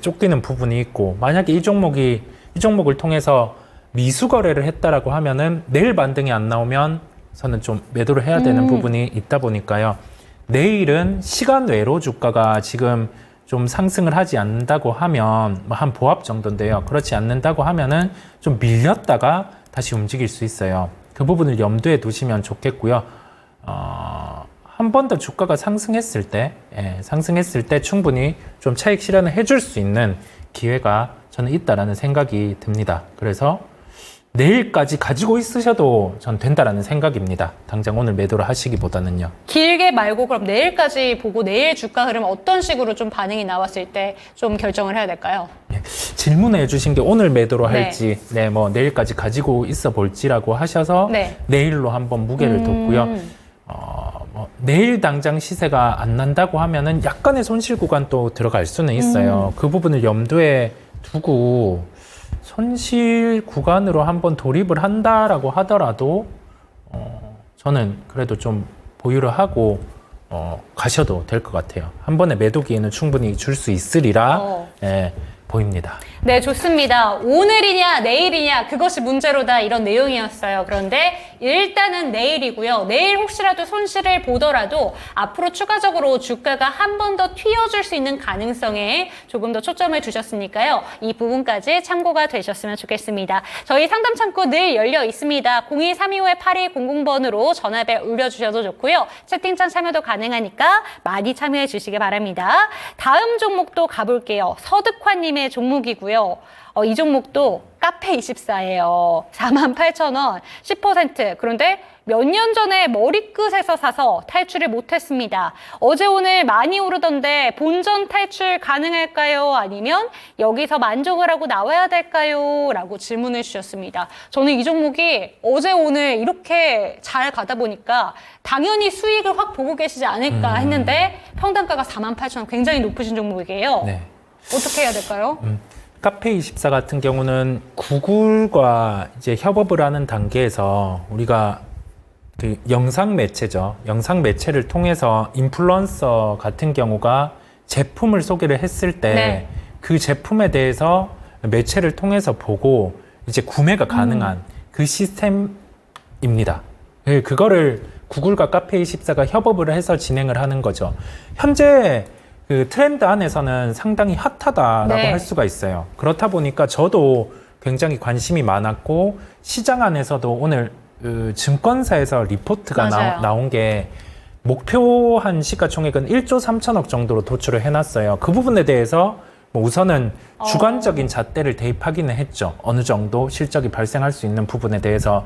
쫓기는 부분이 있고 만약에 이 종목을 통해서 미수 거래를 했다라고 하면은 내일 반등이 안 나오면 저는 좀 매도를 해야 되는 부분이 있다 보니까요. 내일은 시간 외로 주가가 지금 좀 상승을 하지 않는다고 하면 한 보합 정도인데요. 그렇지 않는다고 하면은 좀 밀렸다가 다시 움직일 수 있어요. 그 부분을 염두에 두시면 좋겠고요. 한 번 더 주가가 상승했을 때 충분히 좀 차익 실현을 해줄 수 있는 기회가 저는 있다라는 생각이 듭니다. 그래서 내일까지 가지고 있으셔도 전 된다라는 생각입니다. 당장 오늘 매도를 하시기보다는요. 길게 말고 그럼 내일까지 보고 내일 주가 흐름 어떤 식으로 좀 반응이 나왔을 때 좀 결정을 해야 될까요? 질문해 주신 게 오늘 매도로 네. 할지, 뭐 내일까지 가지고 있어 볼지라고 하셔서 네. 내일로 한번 무게를 뒀고요. 내일 당장 시세가 안 난다고 하면은 약간의 손실 구간 또 들어갈 수는 있어요. 그 부분을 염두에 두고 손실 구간으로 한번 돌입을 한다라고 하더라도 저는 그래도 좀 보유를 하고 가셔도 될 것 같아요. 한 번에 매도 기회는 충분히 줄 수 있으리라 보입니다. 네, 좋습니다. 오늘이냐 내일이냐 그것이 문제로다 이런 내용이었어요. 그런데 일단은 내일이고요. 내일 혹시라도 손실을 보더라도 앞으로 추가적으로 주가가 한 번 더 튀어줄 수 있는 가능성에 조금 더 초점을 두셨으니까요. 이 부분까지 참고가 되셨으면 좋겠습니다. 저희 상담 창구 늘 열려 있습니다. 02-325-8200번으로 전화벨 울려주셔도 좋고요. 채팅창 참여도 가능하니까 많이 참여해 주시기 바랍니다. 다음 종목도 가볼게요. 서득화님의 종목이고요. 이 종목도 카페24예요. 48,000원, 10%. 그런데 몇 년 전에 머리끝에서 사서 탈출을 못했습니다. 어제 오늘 많이 오르던데 본전 탈출 가능할까요? 아니면 여기서 만족을 하고 나와야 될까요? 라고 질문을 주셨습니다. 저는 이 종목이 어제 오늘 이렇게 잘 가다 보니까 당연히 수익을 확 보고 계시지 않을까 했는데 평단가가 48,000원 굉장히 높으신 종목이에요. 네. 어떻게 해야 될까요? 카페24 같은 경우는 구글과 이제 협업을 하는 단계에서 우리가 그 영상 매체죠. 영상 매체를 통해서 인플루언서 같은 경우가 제품을 소개를 했을 때 그 제품에 대해서 매체를 통해서 보고 이제 구매가 가능한 그 시스템입니다. 그거를 구글과 카페24가 협업을 해서 진행을 하는 거죠. 현재 그 트렌드 안에서는 상당히 핫하다라고 할 수가 있어요. 그렇다 보니까 저도 굉장히 관심이 많았고 시장 안에서도 오늘 그 증권사에서 리포트가 나온 게 목표한 시가총액은 1조 3천억 정도로 도출을 해놨어요. 그 부분에 대해서 뭐 우선은 주관적인 잣대를 대입하기는 했죠. 어느 정도 실적이 발생할 수 있는 부분에 대해서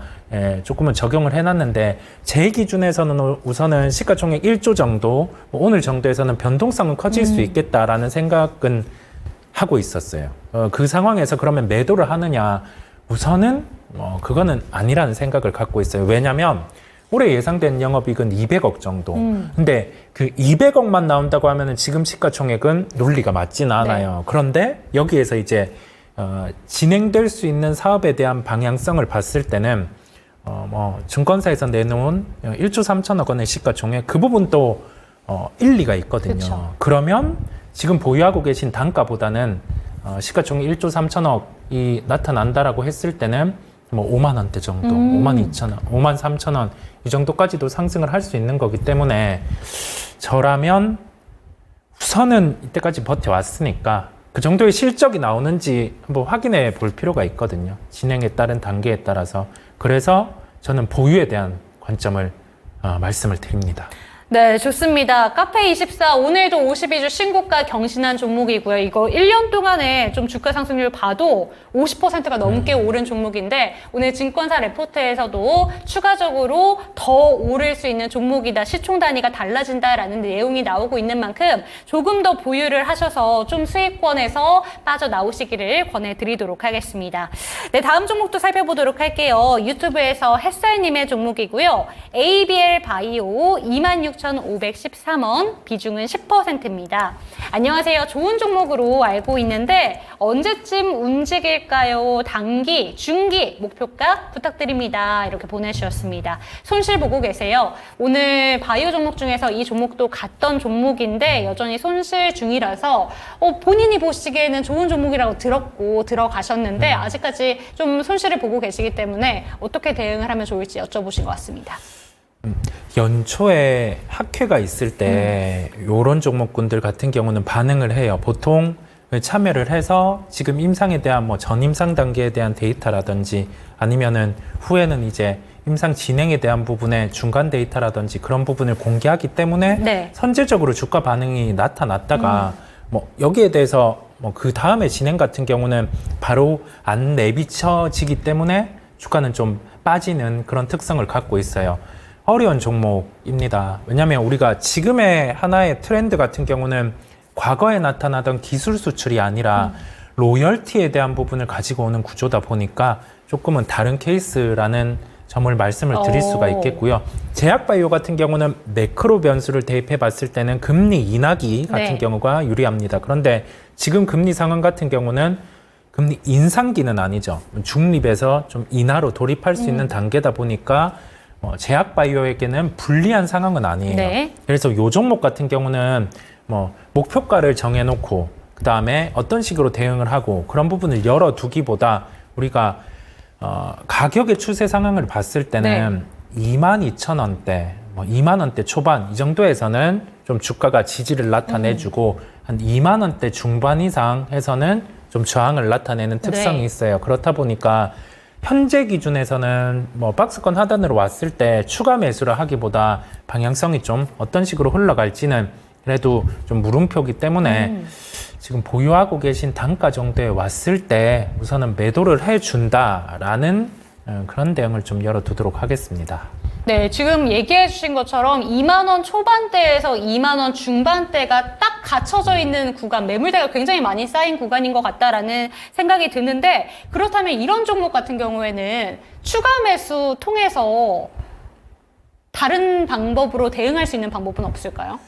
조금은 적용을 해놨는데 제 기준에서는 우선은 시가총액 1조 정도, 뭐 오늘 정도에서는 변동성은 커질 수 있겠다라는 생각은 하고 있었어요. 그 상황에서 그러면 매도를 하느냐? 우선은 그거는 아니라는 생각을 갖고 있어요. 왜냐하면 올해 예상된 영업이익은 200억 정도. 근데 그 200억만 나온다고 하면은 지금 시가총액은 논리가 맞지는 않아요. 그런데 여기에서 이제 진행될 수 있는 사업에 대한 방향성을 봤을 때는 증권사에서 내놓은 1조 3천억 원의 시가총액 그 부분도 일리가 있거든요. 그쵸. 그러면 지금 보유하고 계신 단가보다는 시가총액 1조 3천억이 나타난다라고 했을 때는 뭐 5만 원대 정도, 5만 2천 원, 5만 3천 원 이 정도까지도 상승을 할 수 있는 거기 때문에 저라면 우선은 이때까지 버텨왔으니까 그 정도의 실적이 나오는지 한번 확인해 볼 필요가 있거든요. 진행에 따른 단계에 따라서. 그래서 저는 보유에 대한 관점을 말씀을 드립니다. 네, 좋습니다. 카페24 오늘도 52주 신고가 경신한 종목이고요. 이거 1년 동안에 좀 주가 상승률 봐도 50%가 넘게 오른 종목인데 오늘 증권사 레포트에서도 추가적으로 더 오를 수 있는 종목이다. 시총 단위가 달라진다라는 내용이 나오고 있는 만큼 조금 더 보유를 하셔서 좀 수익권에서 빠져나오시기를 권해드리도록 하겠습니다. 네, 다음 종목도 살펴보도록 할게요. 유튜브에서 햇살님의 종목이고요. ABL 바이오 26,513원, 비중은 10%입니다. 안녕하세요. 좋은 종목으로 알고 있는데 언제쯤 움직일까요? 단기, 중기, 목표가 부탁드립니다. 이렇게 보내주셨습니다. 손실 보고 계세요. 오늘 바이오 종목 중에서 이 종목도 갔던 종목인데 여전히 손실 중이라서 본인이 보시기에는 좋은 종목이라고 들었고 들어가셨는데 아직까지 좀 손실을 보고 계시기 때문에 어떻게 대응을 하면 좋을지 여쭤보신 것 같습니다. 연초에 학회가 있을 때 이런 종목군들 같은 경우는 반응을 해요. 보통 참여를 해서 지금 임상에 대한 뭐 전임상 단계에 대한 데이터라든지 아니면은 후에는 이제 임상 진행에 대한 부분에 중간 데이터라든지 그런 부분을 공개하기 때문에 선제적으로 주가 반응이 나타났다가 뭐 여기에 대해서 뭐 그 다음에 진행 같은 경우는 바로 안 내비쳐지기 때문에 주가는 좀 빠지는 그런 특성을 갖고 있어요. 어려운 종목입니다. 왜냐하면 우리가 지금의 하나의 트렌드 같은 경우는 과거에 나타나던 기술 수출이 아니라 로열티에 대한 부분을 가지고 오는 구조다 보니까 조금은 다른 케이스라는 점을 말씀을 드릴 수가 있겠고요. 제약바이오 같은 경우는 매크로 변수를 대입해 봤을 때는 금리 인하기 같은 네. 경우가 유리합니다. 그런데 지금 금리 상황 같은 경우는 금리 인상기는 아니죠. 중립에서 좀 인하로 돌입할 수 있는 단계다 보니까 제약바이오에게는 불리한 상황은 아니에요. 네. 그래서 요 종목 같은 경우는 뭐 목표가를 정해놓고 그 다음에 어떤 식으로 대응을 하고 그런 부분을 열어두기보다 우리가 가격의 추세 상황을 봤을 때는 22,000원대, 뭐 2만 원대 초반 이 정도에서는 좀 주가가 지지를 나타내주고 한 2만 원대 중반 이상 해서는 좀 저항을 나타내는 특성이 네. 있어요. 그렇다 보니까 현재 기준에서는 뭐 박스권 하단으로 왔을 때 추가 매수를 하기보다 방향성이 좀 어떤 식으로 흘러갈지는 그래도 좀 물음표기 때문에 지금 보유하고 계신 단가 정도에 왔을 때 우선은 매도를 해준다라는 그런 대응을 좀 열어두도록 하겠습니다. 네, 지금 얘기해 주신 것처럼 2만 원 초반대에서 2만 원 중반대가 딱 갖춰져 있는 구간, 매물대가 굉장히 많이 쌓인 구간인 것 같다라는 생각이 드는데, 그렇다면 이런 종목 같은 경우에는 추가 매수 통해서 다른 방법으로 대응할 수 있는 방법은 없을까요?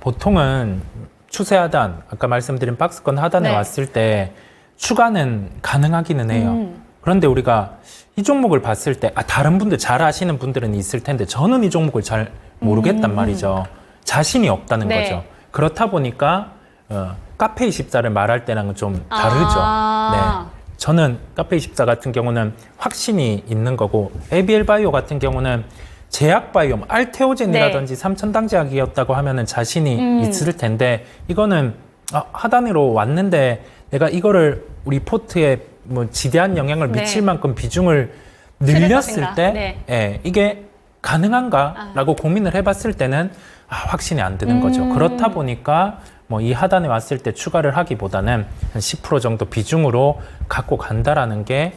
보통은 추세 하단, 아까 말씀드린 박스권 하단에 네. 왔을 때 추가는 가능하기는 해요. 그런데 우리가 이 종목을 봤을 때 다른 분들 잘 아시는 분들은 있을 텐데 저는 이 종목을 잘 모르겠단 말이죠. 자신이 없다는 네. 거죠. 그렇다 보니까 카페24를 말할 때랑은 좀 다르죠. 네. 저는 카페24 같은 경우는 확신이 있는 거고 ABL 바이오 같은 경우는 제약바이오, 알테오젠이라든지 삼천당제약이었다고 하면은 자신이 있을 텐데 이거는 하단으로 왔는데 내가 이거를 우리 포트에 뭐 지대한 영향을 미칠 만큼 비중을 늘렸을 때 이게 가능한가라고 고민을 해봤을 때는 확신이 안 드는 거죠. 그렇다 보니까 뭐 이 하단에 왔을 때 추가를 하기보다는 한 10% 정도 비중으로 갖고 간다라는 게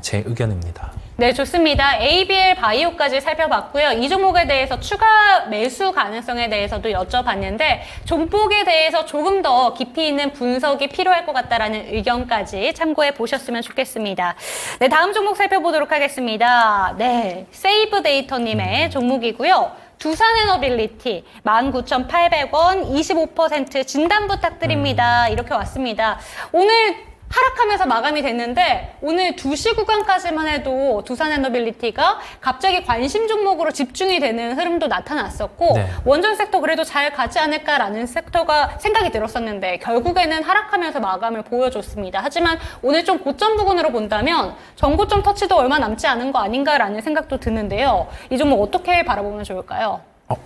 제 의견입니다. 네, 좋습니다. ABL 바이오까지 살펴봤고요. 이 종목에 대해서 추가 매수 가능성에 대해서도 여쭤봤는데 종목에 대해서 조금 더 깊이 있는 분석이 필요할 것 같다라는 의견까지 참고해 보셨으면 좋겠습니다. 네, 다음 종목 살펴보도록 하겠습니다. 네, 세이브 데이터님의 종목이고요. 두산에너빌리티 19,800원 25% 진단 부탁드립니다. 이렇게 왔습니다. 오늘 하락하면서 마감이 됐는데 오늘 2시 구간까지만 해도 두산에너빌리티가 갑자기 관심 종목으로 집중이 되는 흐름도 나타났었고 원전 섹터 그래도 잘 가지 않을까라는 섹터가 생각이 들었었는데 결국에는 하락하면서 마감을 보여줬습니다. 하지만 오늘 좀 고점 부근으로 본다면 전고점 터치도 얼마 남지 않은 거 아닌가라는 생각도 드는데요. 이 종목 어떻게 바라보면 좋을까요?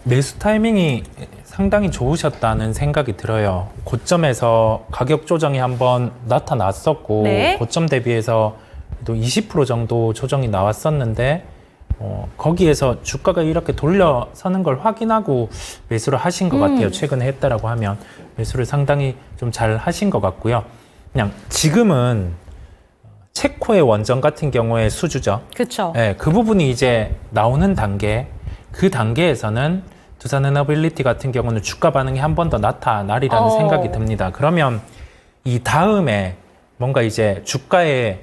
매수 타이밍이 상당히 좋으셨다는 생각이 들어요. 고점에서 가격 조정이 한번 나타났었고 고점 대비해서 또 20% 정도 조정이 나왔었는데 거기에서 주가가 이렇게 돌려서는 걸 확인하고 매수를 하신 것 같아요. 최근에 했다라고 하면 매수를 상당히 좀 잘 하신 것 같고요. 그냥 지금은 체코의 원전 같은 경우에 수주죠. 그렇죠. 네, 그 부분이 이제 나오는 단계. 그 단계에서는 두산에너빌리티 같은 경우는 주가 반응이 한 번 더 나타나리라는 생각이 듭니다. 그러면 이 다음에 뭔가 이제 주가에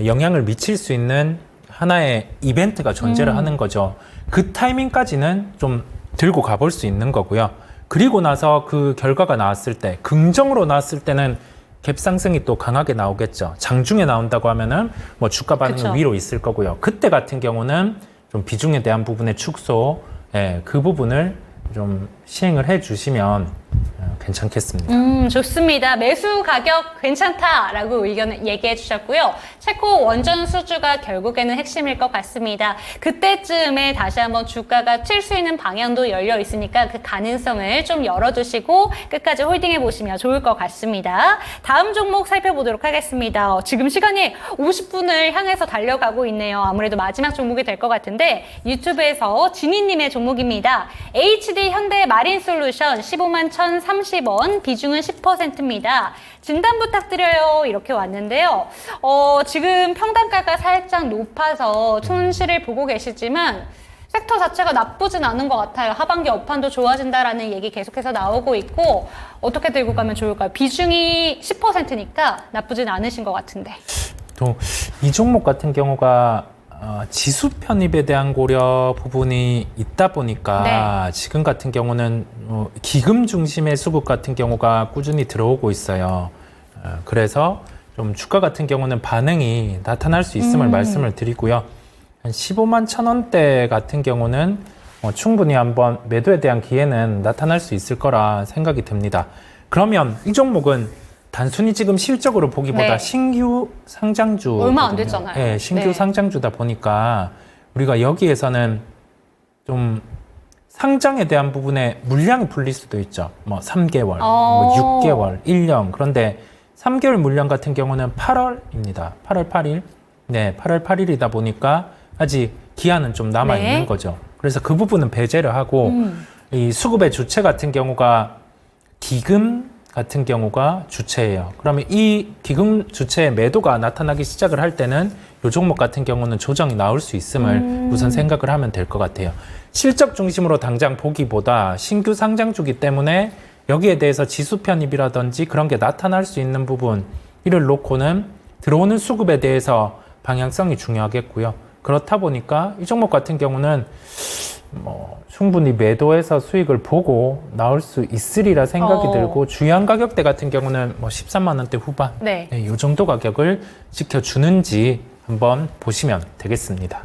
영향을 미칠 수 있는 하나의 이벤트가 존재를 하는 거죠. 그 타이밍까지는 좀 들고 가볼 수 있는 거고요. 그리고 나서 그 결과가 나왔을 때, 긍정으로 나왔을 때는 갭 상승이 또 강하게 나오겠죠. 장중에 나온다고 하면은 뭐 주가 반응은 위로 있을 거고요. 그때 같은 경우는 좀 비중에 대한 부분의 축소, 그 부분을 좀 시행을 해주시면 괜찮겠습니다. 좋습니다. 매수 가격 괜찮다라고 의견을 얘기해 주셨고요. 체코 원전 수주가 결국에는 핵심일 것 같습니다. 그때쯤에 다시 한번 주가가 칠 수 있는 방향도 열려 있으니까 그 가능성을 좀 열어두시고 끝까지 홀딩해 보시면 좋을 것 같습니다. 다음 종목 살펴보도록 하겠습니다. 지금 시간이 50분을 향해서 달려가고 있네요. 아무래도 마지막 종목이 될 것 같은데 유튜브에서 진희님의 종목입니다. HD 현대 마린솔루션 15만 1,030원, 비중은 10%입니다. 진단 부탁드려요. 이렇게 왔는데요. 지금 평단가가 살짝 높아서 손실을 보고 계시지만 섹터 자체가 나쁘진 않은 것 같아요. 하반기 업황도 좋아진다라는 얘기 계속해서 나오고 있고 어떻게 들고 가면 좋을까요? 비중이 10%니까 나쁘진 않으신 것 같은데. 또 이 종목 같은 경우가 지수 편입에 대한 고려 부분이 있다 보니까 지금 같은 경우는 기금 중심의 수급 같은 경우가 꾸준히 들어오고 있어요. 그래서 좀 주가 같은 경우는 반응이 나타날 수 있음을 말씀을 드리고요. 한 15만 1,000원대 같은 경우는 충분히 한번 매도에 대한 기회는 나타날 수 있을 거라 생각이 듭니다. 그러면 이 종목은 단순히 지금 실적으로 보기보다 신규 상장주 얼마 안 됐잖아요. 네, 신규 상장주다 보니까 우리가 여기에서는 좀 상장에 대한 부분에 물량이 풀릴 수도 있죠. 뭐 3개월, 뭐 6개월, 1년. 그런데 3개월 물량 같은 경우는 8월입니다. 8월 8일. 네, 8월 8일이다 보니까 아직 기한은 좀 남아 있는 거죠. 그래서 그 부분은 배제를 하고 이 수급의 주체 같은 경우가 기금 같은 경우가 주체예요. 그러면 이 기금 주체의 매도가 나타나기 시작을 할 때는 이 종목 같은 경우는 조정이 나올 수 있음을 우선 생각을 하면 될 것 같아요. 실적 중심으로 당장 보기보다 신규 상장주기 때문에 여기에 대해서 지수 편입이라든지 그런 게 나타날 수 있는 부분 이를 놓고는 들어오는 수급에 대해서 방향성이 중요하겠고요. 그렇다 보니까 이 종목 같은 경우는 충분히 매도해서 수익을 보고 나올 수 있으리라 생각이 들고 주요한 가격대 같은 경우는 13만 원대 후반 이 정도 가격을 지켜주는지 한번 보시면 되겠습니다.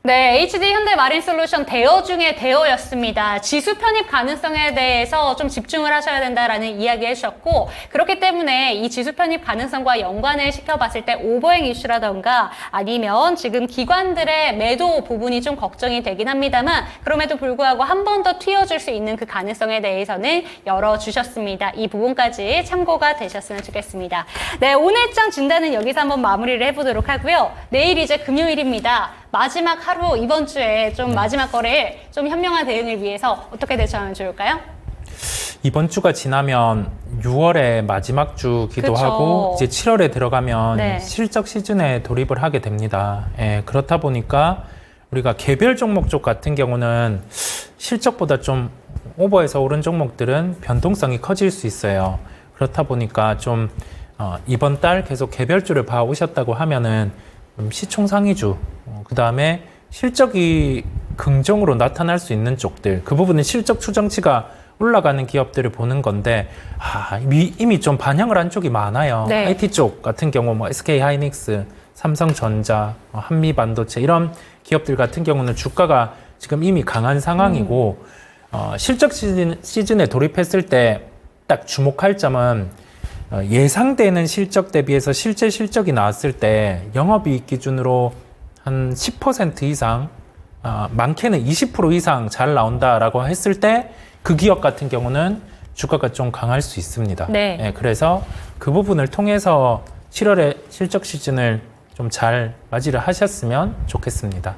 네, HD 현대 마린솔루션 대어 중에 대어였습니다. 지수 편입 가능성에 대해서 좀 집중을 하셔야 된다라는 이야기 해주셨고 그렇기 때문에 이 지수 편입 가능성과 연관을 시켜봤을 때 오버행 이슈라던가 아니면 지금 기관들의 매도 부분이 좀 걱정이 되긴 합니다만 그럼에도 불구하고 한 번 더 튀어줄 수 있는 그 가능성에 대해서는 열어주셨습니다. 이 부분까지 참고가 되셨으면 좋겠습니다. 네, 오늘장 진단은 여기서 한번 마무리를 해보도록 하고요. 내일 이제 금요일입니다. 마지막 하루 이번 주에 좀 마지막 거래일 좀 현명한 대응을 위해서 어떻게 대처하면 좋을까요? 이번 주가 지나면 6월의 마지막 주기도 하고 이제 7월에 들어가면 실적 시즌에 돌입을 하게 됩니다. 그렇다 보니까 우리가 개별 종목 쪽 같은 경우는 실적보다 좀 오버해서 오른 종목들은 변동성이 커질 수 있어요. 그렇다 보니까 좀 이번 달 계속 개별주를 봐 오셨다고 하면은 시총 상위주, 그 다음에 실적이 긍정으로 나타날 수 있는 쪽들, 그 부분은 실적 추정치가 올라가는 기업들을 보는 건데 이미 좀 반영을 한 쪽이 많아요. IT 쪽 같은 경우 SK하이닉스, 삼성전자, 한미반도체 이런 기업들 같은 경우는 주가가 지금 이미 강한 상황이고 실적 시즌에 돌입했을 때 딱 주목할 점은 예상되는 실적 대비해서 실제 실적이 나왔을 때 영업이익 기준으로 한 10% 이상, 많게는 20% 이상 잘 나온다라고 했을 때 그 기업 같은 경우는 주가가 좀 강할 수 있습니다. 그래서 그 부분을 통해서 7월에 실적 시즌을 좀 잘 맞이를 하셨으면 좋겠습니다.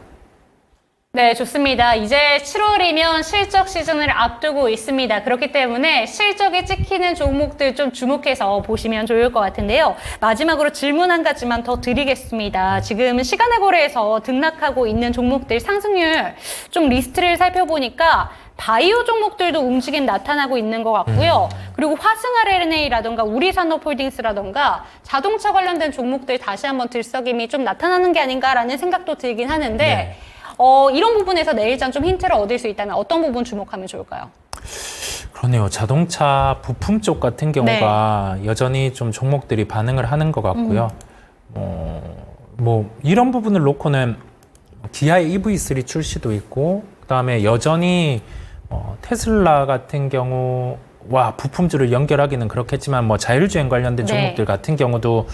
네, 좋습니다. 이제 7월이면 실적 시즌을 앞두고 있습니다. 그렇기 때문에 실적이 찍히는 종목들 좀 주목해서 보시면 좋을 것 같은데요. 마지막으로 질문 한 가지만 더 드리겠습니다. 지금 시간의 거래에서 등락하고 있는 종목들 상승률 좀 리스트를 살펴보니까 바이오 종목들도 움직임 나타나고 있는 것 같고요. 그리고 화승RNA라던가 우리산업홀딩스라던가 자동차 관련된 종목들 다시 한번 들썩임이 좀 나타나는 게 아닌가라는 생각도 들긴 하는데 이런 부분에서 내일장 좀 힌트를 얻을 수 있다면 어떤 부분 주목하면 좋을까요? 그러네요. 자동차 부품 쪽 같은 경우가 여전히 좀 종목들이 반응을 하는 것 같고요. 이런 부분을 놓고는 기아의 EV3 출시도 있고 그다음에 여전히 테슬라 같은 경우와 부품주를 연결하기는 그렇겠지만 자율주행 관련된 종목들 같은 경우도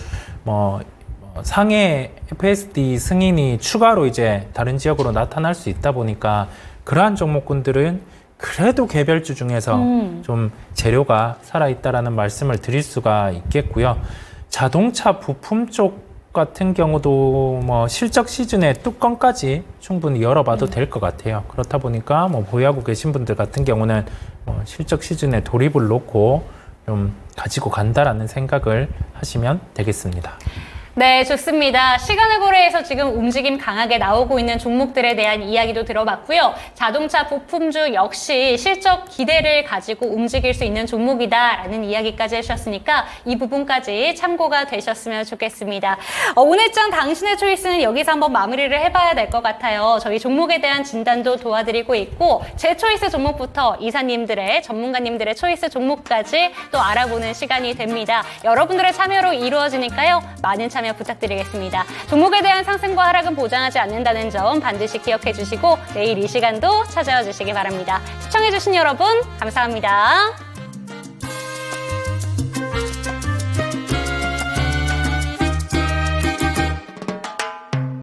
상해 FSD 승인이 추가로 이제 다른 지역으로 나타날 수 있다 보니까 그러한 종목군들은 그래도 개별주 중에서 좀 재료가 살아있다라는 말씀을 드릴 수가 있겠고요. 자동차 부품 쪽 같은 경우도 실적 시즌의 뚜껑까지 충분히 열어봐도 될 것 같아요. 그렇다 보니까 보유하고 계신 분들 같은 경우는 실적 시즌에 돌입을 놓고 좀 가지고 간다라는 생각을 하시면 되겠습니다. 네, 좋습니다. 시간을 고려해서 지금 움직임 강하게 나오고 있는 종목들에 대한 이야기도 들어봤고요. 자동차 부품주 역시 실적 기대를 가지고 움직일 수 있는 종목이다라는 이야기까지 해주셨으니까 이 부분까지 참고가 되셨으면 좋겠습니다. 오늘장 당신의 초이스는 여기서 한번 마무리를 해봐야 될 것 같아요. 저희 종목에 대한 진단도 도와드리고 있고 제 초이스 종목부터 이사님들의 전문가님들의 초이스 종목까지 또 알아보는 시간이 됩니다. 여러분들의 참여로 이루어지니까요. 많은 참여 부탁드리겠습니다. 종목에 대한 상승과 하락은 보장하지 않는다는 점 반드시 기억해 주시고 내일 이 시간도 찾아와 주시기 바랍니다. 시청해 주신 여러분 감사합니다.